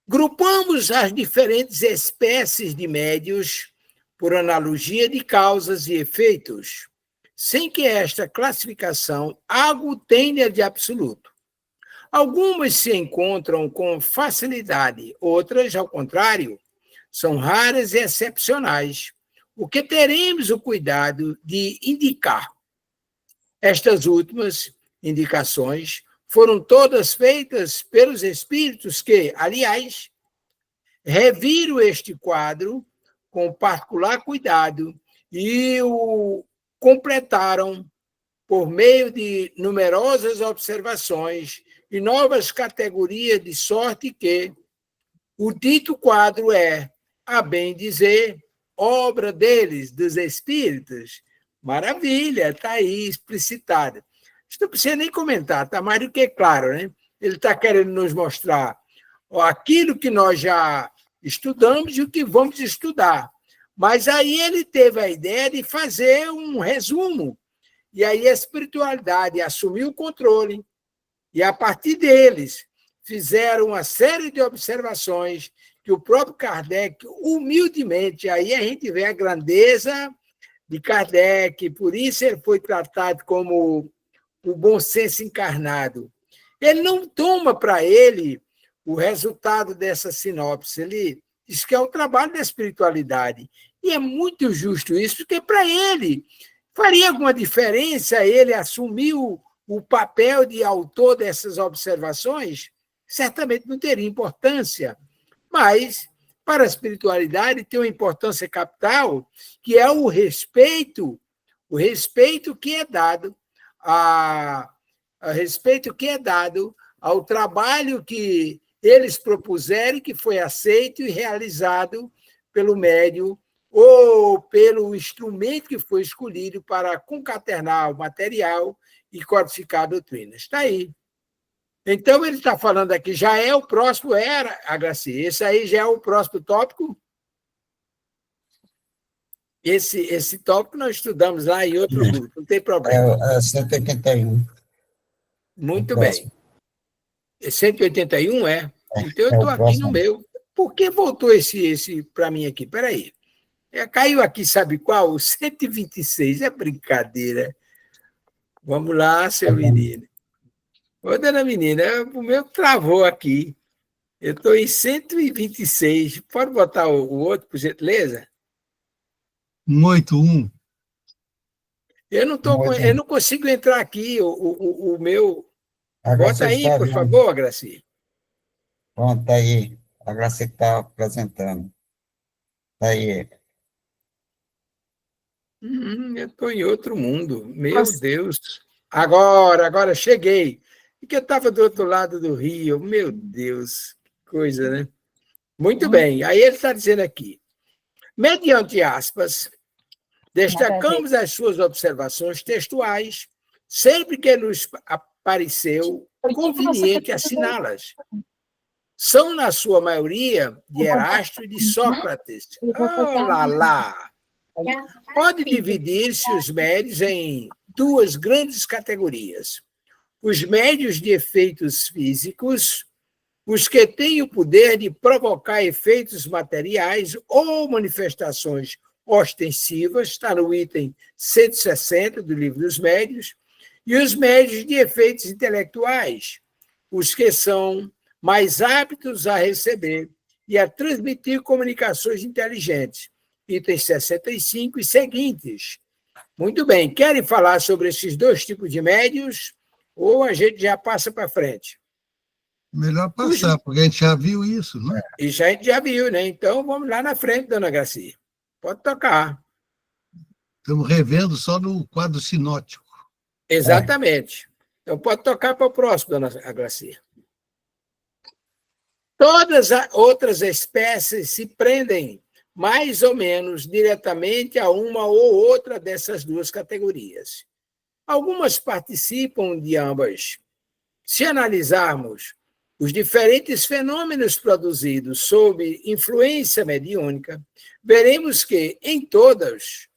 Grupamos as diferentes espécies de médios por analogia de causas e efeitos, sem que esta classificação algo tenha de absoluto. Algumas se encontram com facilidade, outras, ao contrário, são raras e excepcionais, o que teremos o cuidado de indicar. Estas últimas indicações foram todas feitas pelos espíritos que, aliás, reviram este quadro com particular cuidado e o completaram por meio de numerosas observações e novas categorias, de sorte que o dito quadro é, a bem dizer, obra deles, dos espíritos. Maravilha, está aí explicitada. Isso não precisa nem comentar, está mais do que claro, né? Ele está querendo nos mostrar aquilo que nós já estudamos e o que vamos estudar. Mas aí ele teve a ideia de fazer um resumo. E aí a espiritualidade assumiu o controle. E, a partir deles, fizeram uma série de observações que o próprio Kardec, humildemente, aí a gente vê a grandeza de Kardec, por isso ele foi tratado como o bom senso encarnado. Ele não toma para ele o resultado dessa sinopse, ele diz que é o trabalho da espiritualidade. E é muito justo isso, porque para ele faria alguma diferença ele assumir o papel de autor dessas observações? Certamente não teria importância, mas para a espiritualidade tem uma importância capital, que é o respeito que é dado ao trabalho que eles propuseram, que foi aceito e realizado pelo médium ou pelo instrumento que foi escolhido para concatenar o material e codificar a doutrina. Está aí. Então, ele está falando aqui, já é o próximo, Graci, esse aí já é o próximo tópico. Esse tópico nós estudamos lá em outro grupo, não tem problema. É 181. Muito bem. 181 é? Então, eu estou aqui próximo. no meu. Por que voltou esse para mim aqui? Espera aí. Caiu aqui, sabe qual? O 126. É brincadeira. Vamos lá, seu menino. Ô, dona menina, o meu travou aqui. Eu estou em 126. Pode botar o outro, por gentileza? 181. Eu não consigo entrar aqui. O meu. Agora Bota você aí, está por vendo. favor, Graci. Pronto, tá aí. Agora você está apresentando. Tá aí. Eu estou em outro mundo. Meu Deus. Agora cheguei. Porque eu estava do outro lado do rio. Meu Deus, que coisa, né? Muito bem. Aí ele está dizendo aqui. Mediante aspas, destacamos as suas observações textuais, sempre que nos pareceu conveniente assiná-las. São, na sua maioria, de Erasto e de Sócrates. Oh, lá. Pode dividir-se os médios em duas grandes categorias. Os médios de efeitos físicos, os que têm o poder de provocar efeitos materiais ou manifestações ostensivas, está no item 160 do Livro dos Médios, e os médios de efeitos intelectuais, os que são mais aptos a receber e a transmitir comunicações inteligentes, itens 65 e seguintes. Muito bem, querem falar sobre esses dois tipos de médios ou a gente já passa para frente? Melhor passar, porque a gente já viu isso, né? Isso a gente já viu, né? Então, vamos lá na frente, dona Graci. Pode tocar. Estamos revendo só no quadro sinótico. Exatamente. Então, pode tocar para o próximo, dona Graci. Todas as outras espécies se prendem mais ou menos diretamente a uma ou outra dessas duas categorias. Algumas participam de ambas. Se analisarmos os diferentes fenômenos produzidos sob influência mediúnica, veremos que, em todos,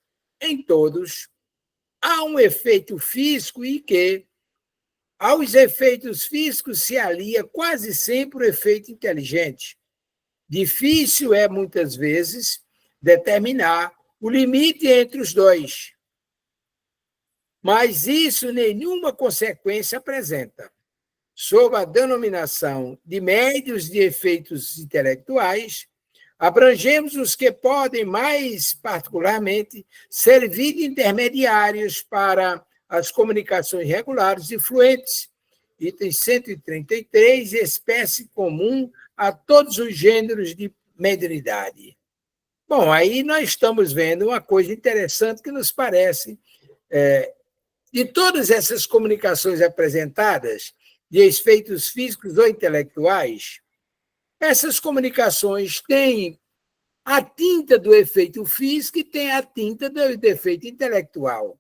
há um efeito físico e que, aos efeitos físicos, se alia quase sempre o efeito inteligente. Difícil é, muitas vezes, determinar o limite entre os dois. Mas isso nenhuma consequência apresenta. Sob a denominação de médios de efeitos intelectuais, abrangemos os que podem, mais particularmente, servir de intermediários para as comunicações regulares e fluentes. Item 133, espécie comum a todos os gêneros de mediunidade. Bom, aí nós estamos vendo uma coisa interessante que nos parece, de todas essas comunicações apresentadas, de efeitos físicos ou intelectuais, essas comunicações têm a tinta do efeito físico e têm a tinta do efeito intelectual.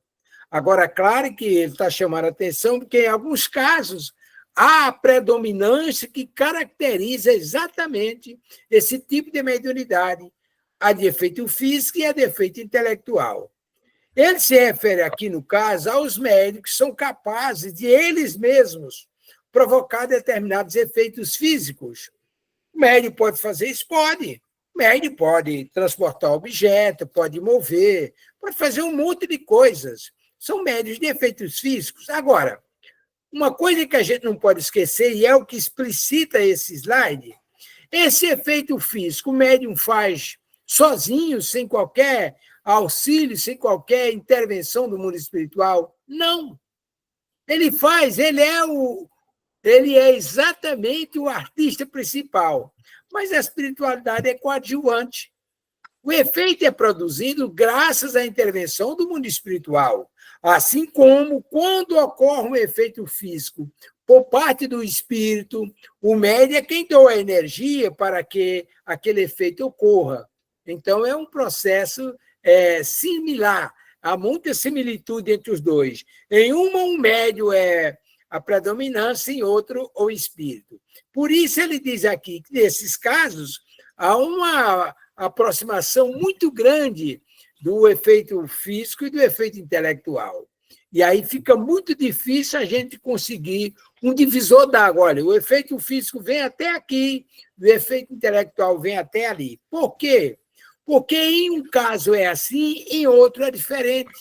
Agora, claro que ele está chamando a atenção porque, em alguns casos, há a predominância que caracteriza exatamente esse tipo de mediunidade, a de efeito físico e a de efeito intelectual. Ele se refere aqui, no caso, aos médios que são capazes de eles mesmos provocar determinados efeitos físicos. O médium pode fazer isso? Pode. O médium pode transportar objeto, pode mover, pode fazer um monte de coisas. São médios de efeitos físicos. Agora, uma coisa que a gente não pode esquecer, e é o que explicita esse slide, esse efeito físico o médium faz sozinho, sem qualquer auxílio, sem qualquer intervenção do mundo espiritual? Não. Ele faz, ele é exatamente o artista principal, mas a espiritualidade é coadjuvante. O efeito é produzido graças à intervenção do mundo espiritual, assim como, quando ocorre um efeito físico por parte do espírito, o médium é quem doa a energia para que aquele efeito ocorra. Então, é um processo similar. Há muita similitude entre os dois. Em uma, um médio é a predominância, em outro, o espírito. Por isso, ele diz aqui que, nesses casos, há uma aproximação muito grande do efeito físico e do efeito intelectual. E aí fica muito difícil a gente conseguir um divisor d'água. Olha, o efeito físico vem até aqui, o efeito intelectual vem até ali. Por quê? Porque em um caso é assim, em outro é diferente.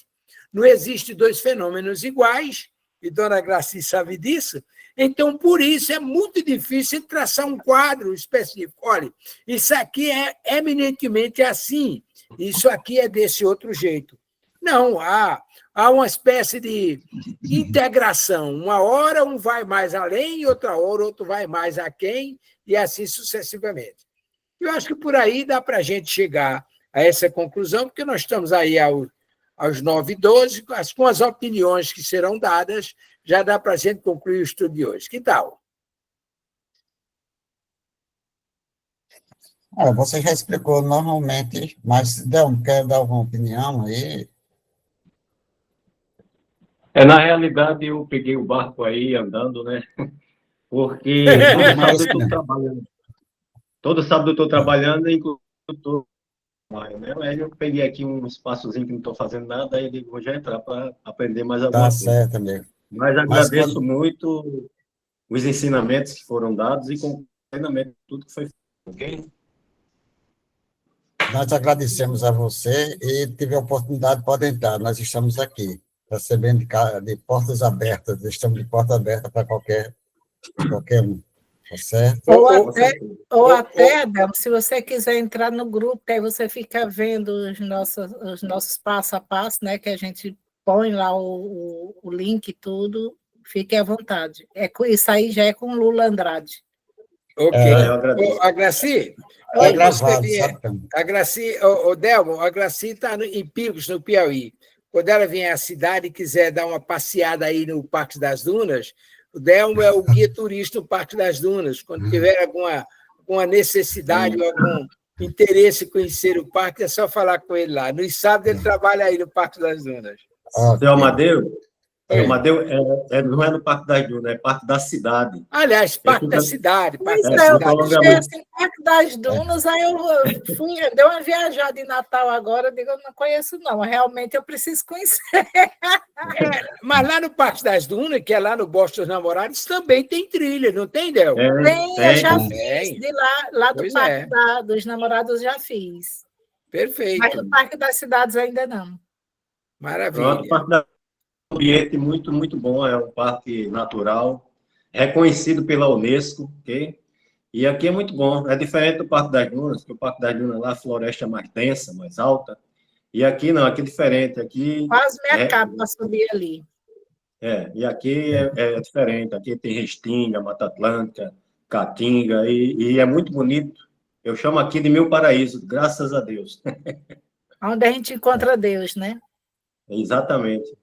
Não existem dois fenômenos iguais, e Dona Graci sabe disso. Então, por isso, é muito difícil traçar um quadro específico. Olha, isso aqui é eminentemente assim, isso aqui é desse outro jeito. Não, há uma espécie de integração. Uma hora um vai mais além, e outra hora outro vai mais aquém, e assim sucessivamente. Eu acho que por aí dá para a gente chegar a essa conclusão, porque nós estamos aí aos 9h12, com as opiniões que serão dadas, já dá para a gente concluir o estudo de hoje. Que tal? Você já explicou normalmente, mas quer dar alguma opinião aí? Na realidade, eu peguei o barco aí andando, né? Porque todo sábado eu estou trabalhando, inclusive eu estou. Aí eu peguei aqui um espaçozinho que não estou fazendo nada, aí vou já entrar para aprender mais alguma coisa. Tá certo, amigo. Mas agradeço muito os ensinamentos que foram dados e com plenamente tudo que foi feito, ok? Nós agradecemos a você e tive a oportunidade, pode entrar, nós estamos aqui, recebendo de portas abertas, estamos de porta aberta para qualquer um, tá certo? Ou até, Adelmo, se você quiser entrar no grupo, aí você fica vendo os nossos passo a passo, né, que a gente põe lá o link e tudo, fique à vontade. Isso aí já é com Lula Andrade. Ok. A Graci, a Graci, o Delmo, a Graci está em Picos, no Piauí. Quando ela vier à cidade e quiser dar uma passeada aí no Parque das Dunas, o Delmo é o guia turista do Parque das Dunas. Quando tiver alguma necessidade ou algum interesse em conhecer o parque, é só falar com ele lá. No sábado ele trabalha aí no Parque das Dunas. Seu Amadeu, não é no Parque das Dunas, é Parque da Cidade. Aliás, Parque da Cidade. Pois eu achei assim, Parque das Dunas, aí eu dei uma viajada em Natal agora, eu digo, eu não conheço não, realmente eu preciso conhecer. Mas lá no Parque das Dunas, que é lá no Bosque dos Namorados, também tem trilha, não tem, Del? Tem, eu já fiz, de lá do Parque dos Namorados eu já fiz. Perfeito. Mas no Parque das Cidades ainda não. Maravilha. O Parque da ambiente muito, muito bom, é um parque natural, reconhecido pela Unesco, ok? E aqui é muito bom, é diferente do Parque das Dunas, porque o Parque das Dunas lá a floresta é mais densa, mais alta, e aqui não, aqui é diferente, aqui... Quase me acabo para subir ali. E aqui é diferente, aqui tem Restinga, Mata Atlântica, Caatinga, e é muito bonito, eu chamo aqui de meu paraíso, graças a Deus. Onde a gente encontra Deus, né? Exatamente.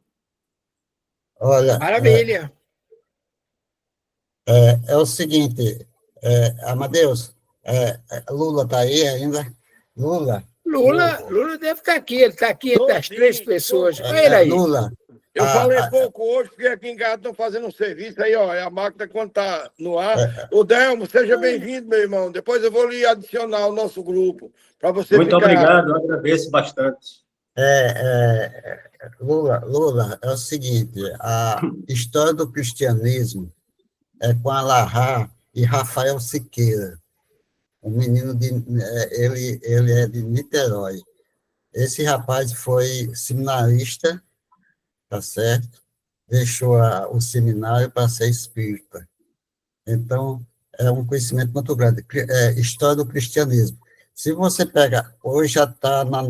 Olha, maravilha. É o seguinte, Amadeus, Lula está aí ainda? Lula deve estar aqui, ele está aqui entre as três pessoas. Olha ele aí. Lula. Eu falei pouco hoje, porque aqui em casa estão fazendo um serviço aí, ó, a máquina quando está no ar. O Delmo, seja bem-vindo, meu irmão. Depois eu vou lhe adicionar ao nosso grupo, para você Muito obrigado, eu agradeço bastante. Lula, é o seguinte, a história do cristianismo é com Alahá e Rafael Siqueira. O menino, ele é de Niterói. Esse rapaz foi seminarista, tá certo? Deixou o seminário para ser espírita. Então, é um conhecimento muito grande. História do cristianismo. Se você pega, hoje já está no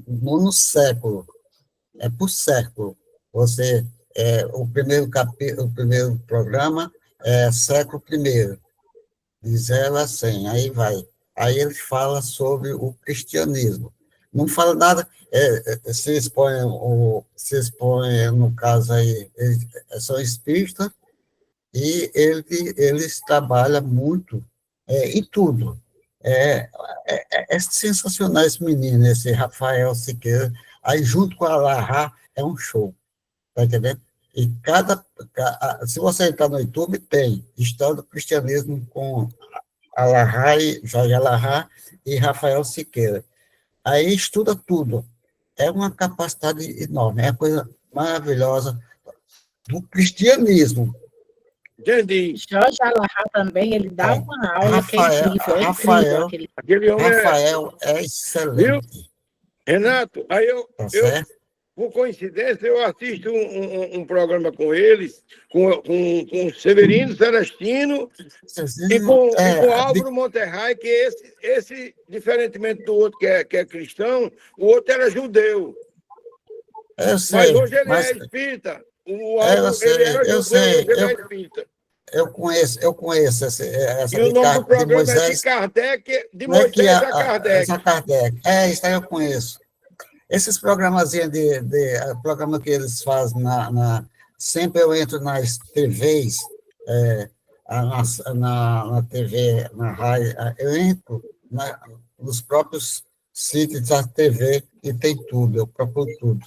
nono século, por século. O primeiro programa é século I, de 0 a 100, aí vai. Aí ele fala sobre o cristianismo. Não fala nada, se expõe, no caso aí, eles são espíritas, e eles trabalham muito em tudo. É, é sensacional esse menino, esse Rafael Siqueira. Aí, junto com a Larra, é um show, tá entendendo? E se você entrar no YouTube, tem História do Cristianismo com Alarra, Jorge Alarra e Rafael Siqueira. Aí estuda tudo. É uma capacidade enorme, é uma coisa maravilhosa do cristianismo. Entendi. Jorge Alahá também, ele dá uma aula que é incrível, é incrível aquele. Aquele homem Rafael é excelente. Renato, aí Tá certo? por coincidência, eu assisto um programa com eles, com o Severino Celestino e com Álvaro Monterrey, que esse, diferentemente do outro que é cristão, o outro era judeu. Eu sei, mas hoje ele é espírita. O Álvaro, ele era judeu, hoje ele é espírita. Eu conheço essa e o nome do programa é de Kardec, de Moisés a Kardec. Isso aí eu conheço. Esses programazinhos programa que eles fazem sempre eu entro nas TVs, na TV, na rádio, eu entro nos próprios sítios da TV e tem tudo, eu procuro tudo,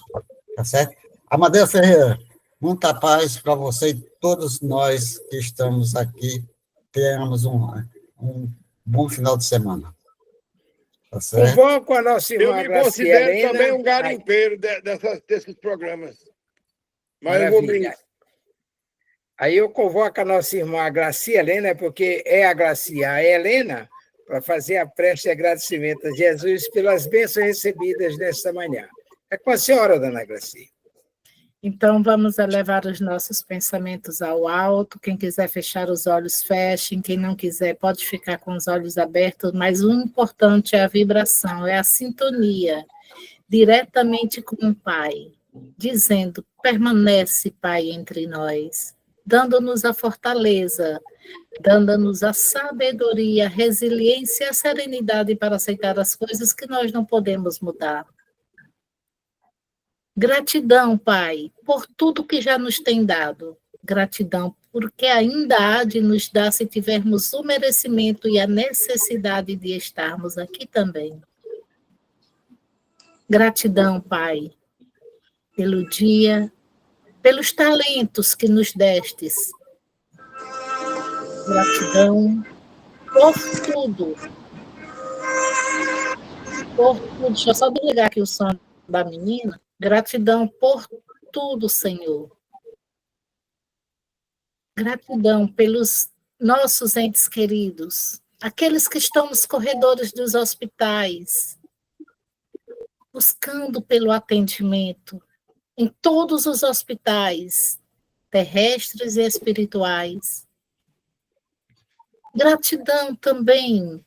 tá certo? Amadeu Ferreira, muita paz para você e todos nós que estamos aqui, tenhamos um bom final de semana. Tá certo? Convoco a nossa irmã Eu me considero também um garimpeiro desses programas. Mas eu vou brincar. Aí eu convoco a nossa irmã Gracia Helena, porque é a Gracia, a Helena, para fazer a prece de agradecimento a Jesus pelas bênçãos recebidas nesta manhã. É com a senhora, dona Gracia. Então, vamos elevar os nossos pensamentos ao alto. Quem quiser fechar os olhos, fechem. Quem não quiser, pode ficar com os olhos abertos. Mas o importante é a vibração, é a sintonia, diretamente com o Pai, dizendo, permanece, Pai, entre nós, dando-nos a fortaleza, dando-nos a sabedoria, a resiliência e a serenidade para aceitar as coisas que nós não podemos mudar. Gratidão, Pai, por tudo que já nos tem dado. Gratidão, porque ainda há de nos dar se tivermos o merecimento e a necessidade de estarmos aqui também. Gratidão, Pai, pelo dia, pelos talentos que nos destes. Gratidão por tudo. Por tudo. Deixa eu só desligar aqui o som da menina. Gratidão por tudo, Senhor. Gratidão pelos nossos entes queridos, aqueles que estão nos corredores dos hospitais, buscando pelo atendimento em todos os hospitais, terrestres e espirituais. Gratidão também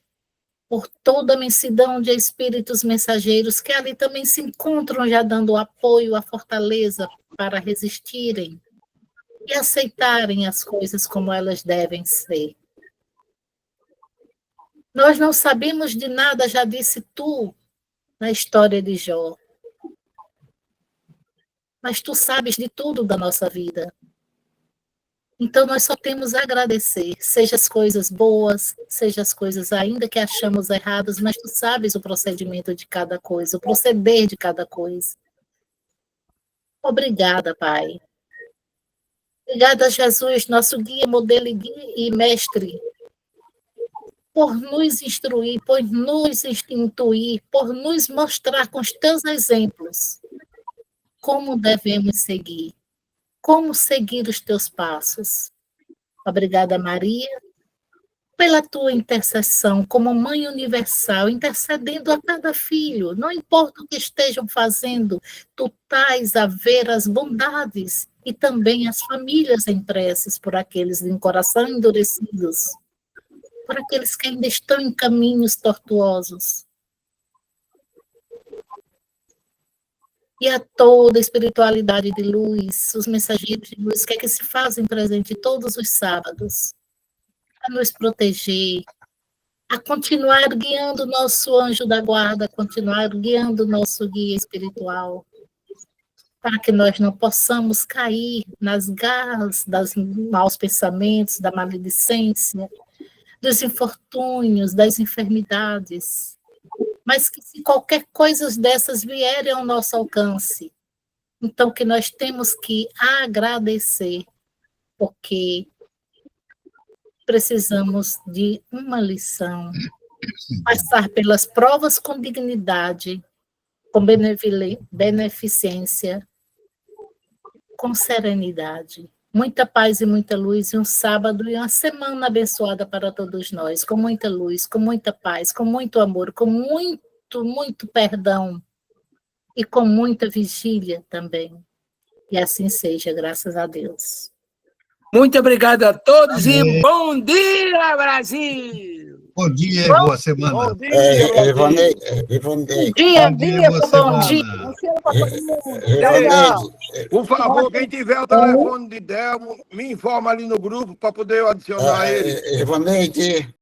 por toda a imensidão de espíritos mensageiros que ali também se encontram já dando apoio, a fortaleza para resistirem e aceitarem as coisas como elas devem ser. Nós não sabemos de nada, já disse tu, na história de Jó. Mas tu sabes de tudo da nossa vida. Então, nós só temos a agradecer, seja as coisas boas, seja as coisas ainda que achamos erradas, mas tu sabes o procedimento de cada coisa, o proceder de cada coisa. Obrigada, Pai. Obrigada, Jesus, nosso guia, modelo e mestre, por nos instruir, por nos intuir, por nos mostrar com os teus exemplos como devemos seguir. Como seguir os teus passos. Obrigada, Maria, pela tua intercessão como Mãe Universal, intercedendo a cada filho, não importa o que estejam fazendo, tu tais a ver as bondades e também as famílias em preces por aqueles de coração endurecidos, por aqueles que ainda estão em caminhos tortuosos. E a toda a espiritualidade de luz, os mensageiros de luz, que se fazem presente todos os sábados, a nos proteger, a continuar guiando o nosso anjo da guarda, a continuar guiando o nosso guia espiritual, para que nós não possamos cair nas garras dos maus pensamentos, da maledicência, dos infortúnios, das enfermidades, mas que se qualquer coisa dessas vierem ao nosso alcance, então que nós temos que agradecer, porque precisamos de uma lição, passar pelas provas com dignidade, com beneficência, com serenidade. Muita paz e muita luz, e um sábado e uma semana abençoada para todos nós, com muita luz, com muita paz, com muito amor, com muito, muito perdão e com muita vigília também. E assim seja, graças a Deus. Muito obrigado a todos e Amém. bom dia, Brasil! Bom dia e boa semana. Bom dia, Brasil. Ivonei, Bom dia, Bom dia, vida, boa bom dia. semana. Por favor, quem tiver o telefone de Delmo, me informa ali no grupo para poder adicionar ele. Ivoneide,